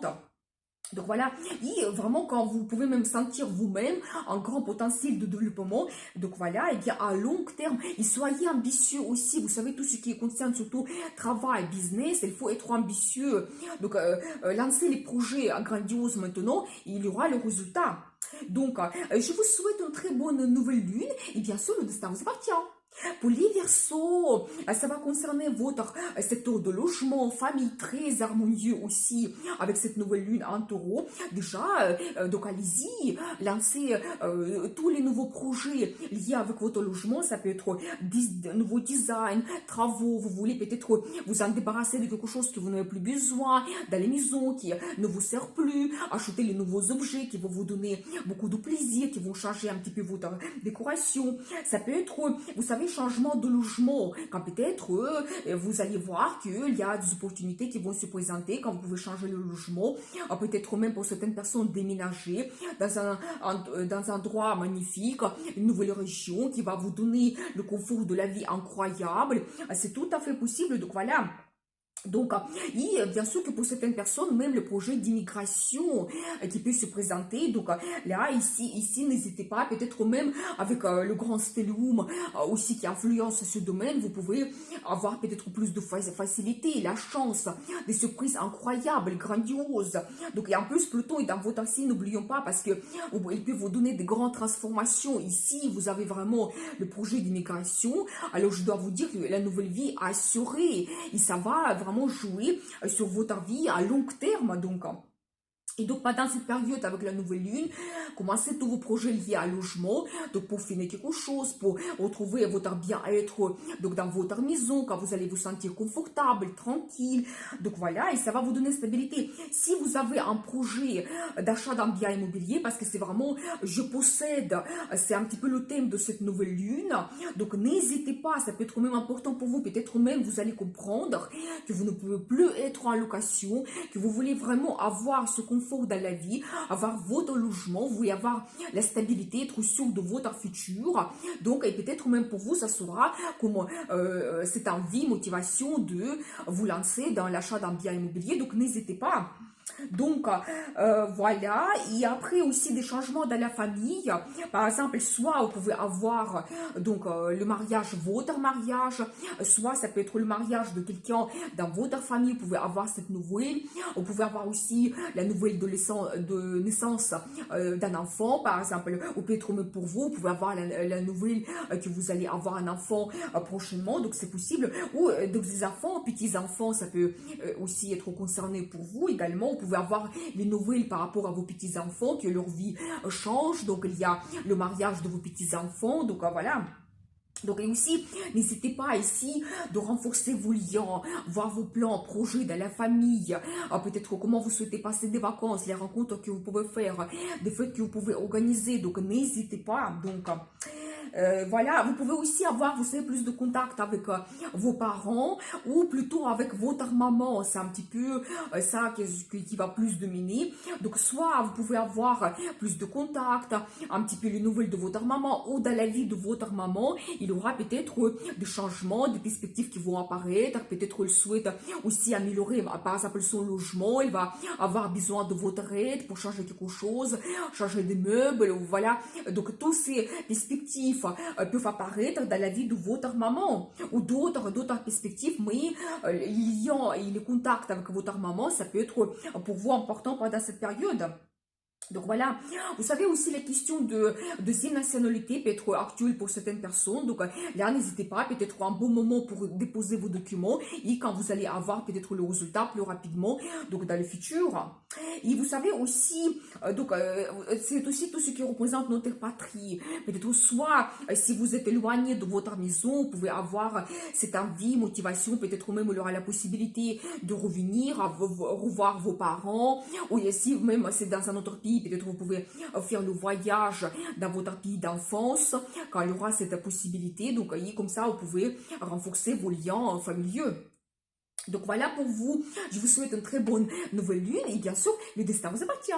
Donc voilà, et vraiment quand vous pouvez même sentir vous-même un grand potentiel de développement, donc voilà, et bien à long terme, et soyez ambitieux aussi, vous savez tout ce qui concerne surtout travail, business, il faut être ambitieux, donc lancer les projets grandioses maintenant, et il y aura le résultat. Donc je vous souhaite une très bonne nouvelle lune, et bien sûr le destin vous appartient. Pour les Verseaux, ça va concerner votre secteur de logement, famille, très harmonieux aussi avec cette nouvelle lune en taureau. Déjà, donc allez-y, lancez tous les nouveaux projets liés avec votre logement. Ça peut être nouveaux designs, travaux, vous voulez peut-être vous en débarrasser de quelque chose que vous n'avez plus besoin dans les maisons, qui ne vous sert plus, acheter les nouveaux objets qui vont vous donner beaucoup de plaisir, qui vont changer un petit peu votre décoration. Ça peut être, vous savez, changement de logement, quand peut-être vous allez voir qu'il y a des opportunités qui vont se présenter quand vous pouvez changer le logement, peut-être même pour certaines personnes déménager dans un endroit magnifique, une nouvelle région qui va vous donner le confort de la vie incroyable, c'est tout à fait possible, donc voilà. Donc, et bien sûr que pour certaines personnes, même le projet d'immigration qui peut se présenter. Donc là, ici n'hésitez pas, peut-être même avec le grand stellium aussi qui influence ce domaine, vous pouvez avoir peut-être plus de facilité, la chance, des surprises incroyables, grandioses. Donc, et en plus, Pluton est dans votre signe, n'oublions pas, parce que il peut vous donner des grandes transformations. Ici, vous avez vraiment le projet d'immigration. Alors, je dois vous dire que la nouvelle vie assurée, et ça va vraiment jouer sur votre vie à long terme, donc. Et donc, pendant cette période avec la nouvelle lune, commencez tous vos projets liés à logement, donc pour finir quelque chose, pour retrouver votre bien-être donc dans votre maison, quand vous allez vous sentir confortable, tranquille. Donc voilà, et ça va vous donner stabilité. Si vous avez un projet d'achat d'un bien immobilier, parce que c'est vraiment, je possède, c'est un petit peu le thème de cette nouvelle lune, donc n'hésitez pas, ça peut être même important pour vous, peut-être même vous allez comprendre que vous ne pouvez plus être en location, que vous voulez vraiment avoir ce confort dans la vie, avoir votre logement, vous voulez avoir la stabilité, être sûr de votre futur. Donc, et peut-être même pour vous, ça sera comme cette envie, motivation de vous lancer dans l'achat d'un bien immobilier. Donc, n'hésitez pas. Donc, voilà. Et après aussi des changements dans la famille. Par exemple, soit vous pouvez avoir donc le mariage, votre mariage, soit ça peut être le mariage de quelqu'un dans votre famille. Vous pouvez avoir cette nouvelle. Vous pouvez avoir aussi la nouvelle de naissance d'un enfant, par exemple, ou peut-être même pour vous. Vous pouvez avoir la nouvelle que vous allez avoir un enfant prochainement. Donc, c'est possible. Ou donc des enfants, petits-enfants, ça peut aussi être concerné pour vous également. Vous pouvez avoir les nouvelles par rapport à vos petits-enfants, que leur vie change. Donc, il y a le mariage de vos petits-enfants. Donc, voilà. Donc, et aussi, n'hésitez pas ici de renforcer vos liens, voir vos plans, projets dans la famille, peut-être comment vous souhaitez passer des vacances, les rencontres que vous pouvez faire, des fêtes que vous pouvez organiser. Donc, n'hésitez pas. Donc, voilà, vous pouvez aussi avoir, vous savez, plus de contact avec vos parents ou plutôt avec votre maman. C'est un petit peu ça qui va plus dominer. Donc, soit vous pouvez avoir plus de contact, un petit peu les nouvelles de votre maman ou dans la vie de votre maman. Il y aura peut-être des changements, des perspectives qui vont apparaître. Peut-être elle souhaite aussi améliorer, par exemple, son logement. Elle va avoir besoin de votre aide pour changer quelque chose, changer des meubles, voilà. Donc, toutes ces perspectives peuvent apparaître dans la vie de votre maman ou d'autres perspectives, mais les liens et les contacts avec votre maman, ça peut être pour vous important pendant cette période. Donc voilà, vous savez aussi la question de deuxième nationalité peut être actuelle pour certaines personnes. Donc là, n'hésitez pas, peut-être un bon moment pour déposer vos documents et quand vous allez avoir peut-être le résultat plus rapidement, donc dans le futur. Et vous savez aussi, c'est aussi tout ce qui représente notre patrie. Peut-être soit, si vous êtes éloigné de votre maison, vous pouvez avoir cette envie, motivation, peut-être même il y aura la possibilité de revenir, revoir vos parents, ou si même c'est dans un autre pays, peut-être vous pouvez faire le voyage dans votre pays d'enfance quand il y aura cette possibilité. Donc, comme ça, vous pouvez renforcer vos liens familiaux. Donc, voilà pour vous. Je vous souhaite une très bonne nouvelle lune et bien sûr, le destin vous appartient.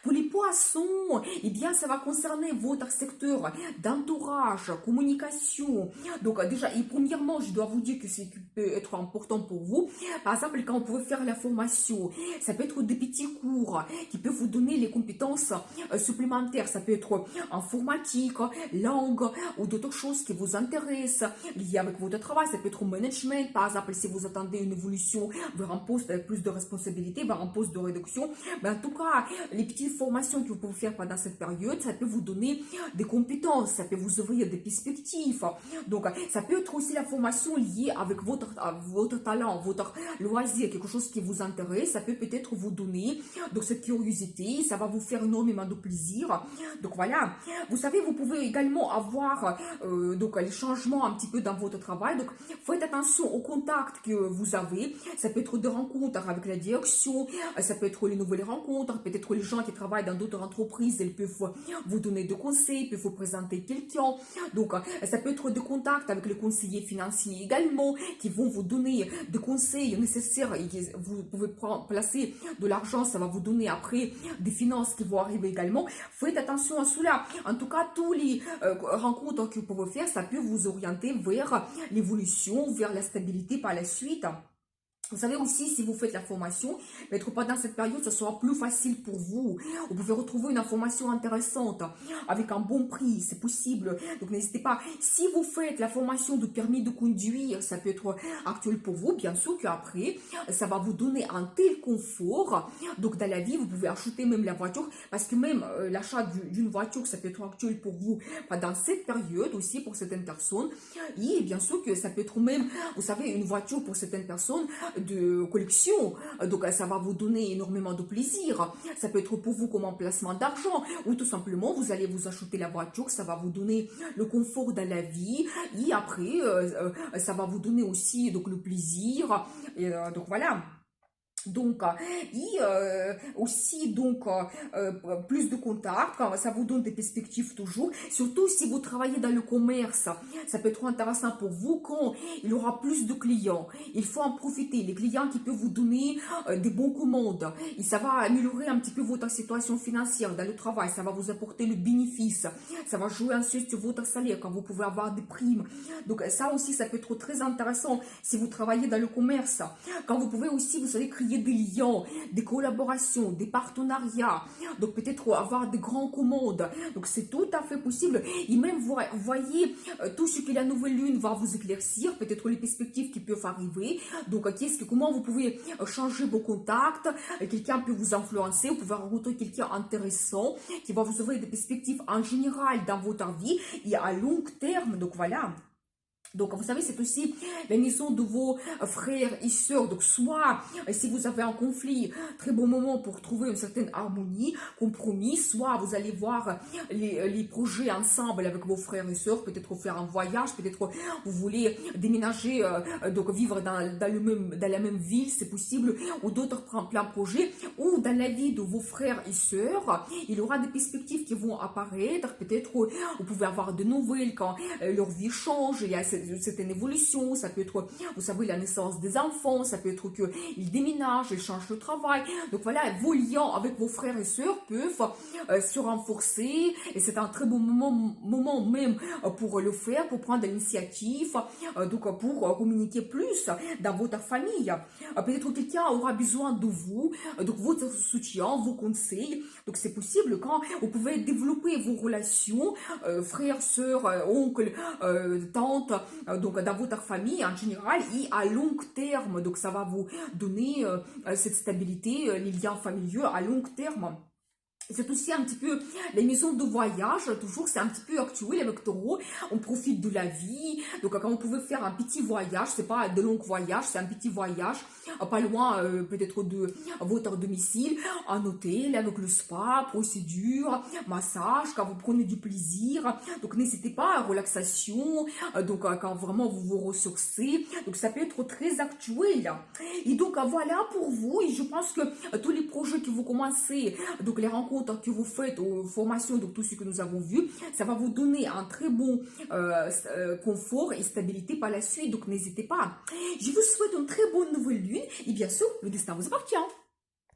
Pour les poissons, eh bien, ça va concerner votre secteur d'entourage, communication. Donc, déjà, et premièrement, je dois vous dire que c'est peut être important pour vous. Par exemple, quand vous pouvez faire la formation, ça peut être des petits cours qui peuvent vous donner les compétences supplémentaires. Ça peut être informatique, langue ou d'autres choses qui vous intéressent liées avec votre travail. Ça peut être au management. Par exemple, si vous attendez une évolution vers un poste avec plus de responsabilités, vers un poste de réduction. Mais en tout cas, les petites formations que vous pouvez faire pendant cette période, ça peut vous donner des compétences, ça peut vous ouvrir des perspectives. Donc, ça peut être aussi la formation liée avec votre talent, votre loisir, quelque chose qui vous intéresse. Ça peut peut-être vous donner donc cette curiosité, ça va vous faire énormément de plaisir. Donc, voilà. Vous savez, vous pouvez également avoir donc les changements un petit peu dans votre travail. Donc, faites attention aux contacts que vous avez. Ça peut être des rencontres avec la direction, ça peut être les nouvelles rencontres, peut-être les gens qui travaillent dans d'autres entreprises, ils peuvent vous donner des conseils, peuvent vous présenter quelqu'un. Donc, ça peut être des contacts avec les conseillers financiers également, qui vont vous donner des conseils nécessaires et vous pouvez placer de l'argent, ça va vous donner après des finances qui vont arriver également. Faites attention à cela. En tout cas, tous les rencontres que vous pouvez faire, ça peut vous orienter vers l'évolution, vers la stabilité par la suite. Vous savez aussi, si vous faites la formation, peut-être pendant cette période, ça sera plus facile pour vous. Vous pouvez retrouver une information intéressante avec un bon prix, c'est possible. Donc, n'hésitez pas. Si vous faites la formation de permis de conduire, ça peut être actuel pour vous. Bien sûr qu'après, ça va vous donner un tel confort. Donc, dans la vie, vous pouvez acheter même la voiture parce que même l'achat d'une voiture, ça peut être actuel pour vous pendant cette période aussi pour certaines personnes. Et bien sûr que ça peut être même, vous savez, une voiture pour certaines personnes de collection, donc ça va vous donner énormément de plaisir. Ça peut être pour vous comme un placement d'argent, ou tout simplement vous allez vous acheter la voiture, ça va vous donner le confort dans la vie, et après ça va vous donner aussi donc le plaisir, et donc voilà. Donc, aussi, donc, plus de contacts, ça vous donne des perspectives toujours. Surtout si vous travaillez dans le commerce, ça peut être intéressant pour vous quand il y aura plus de clients. Il faut en profiter. Les clients qui peuvent vous donner des bons commandes. Et ça va améliorer un petit peu votre situation financière dans le travail. Ça va vous apporter le bénéfice. Ça va jouer ensuite sur votre salaire quand vous pouvez avoir des primes. Donc, ça aussi, ça peut être très intéressant si vous travaillez dans le commerce. Quand vous pouvez aussi, vous savez, créer des liens, des collaborations, des partenariats, donc peut-être avoir des grandes commandes, donc c'est tout à fait possible, et même vous voyez tout ce que la nouvelle lune va vous éclaircir, peut-être les perspectives qui peuvent arriver, donc comment vous pouvez changer vos contacts, quelqu'un peut vous influencer, vous pouvez rencontrer quelqu'un intéressant, qui va vous ouvrir des perspectives en général dans votre vie, et à long terme, donc voilà. Donc, vous savez, c'est aussi la naissance de vos frères et sœurs. Donc, soit si vous avez un conflit, très bon moment pour trouver une certaine harmonie, compromis. Soit vous allez voir les projets ensemble avec vos frères et sœurs. Peut-être faire un voyage, peut-être vous voulez déménager, donc vivre dans la même ville, c'est possible. Ou d'autres plein projets. Ou dans la vie de vos frères et sœurs, il y aura des perspectives qui vont apparaître. Peut-être vous pouvez avoir de nouvelles quand leur vie change. Il y a c'est une évolution, ça peut être, vous savez, la naissance des enfants, ça peut être qu'ils déménagent, ils changent de travail. Donc voilà, vos liens avec vos frères et sœurs peuvent se renforcer, et c'est un très bon moment même pour le faire, pour prendre l'initiative, donc pour communiquer plus dans votre famille. Peut-être que quelqu'un aura besoin de vous, donc votre soutien, vos conseils. Donc c'est possible quand vous pouvez développer vos relations, frères, sœurs, oncles, tantes, donc dans votre famille en général, et à long terme. Donc ça va vous donner cette stabilité, les liens familiaux à long terme. C'est aussi un petit peu les maisons de voyage, toujours c'est un petit peu actuel avec Taureau, on profite de la vie, donc quand vous pouvez faire un petit voyage, c'est pas de longs voyages, c'est un petit voyage, pas loin peut-être de votre domicile, un hôtel avec le spa, procédure, massage, quand vous prenez du plaisir, donc n'hésitez pas à relaxation, donc quand vraiment vous vous ressourcez, donc ça peut être très actuel. Et donc voilà pour vous, et je pense que tous les projets que vous commencez, donc les rencontres que vous faites aux formations, donc tout ce que nous avons vu, ça va vous donner un très bon confort et stabilité par la suite, donc n'hésitez pas. Je vous souhaite une très bonne nouvelle lune, et bien sûr, le destin vous appartient.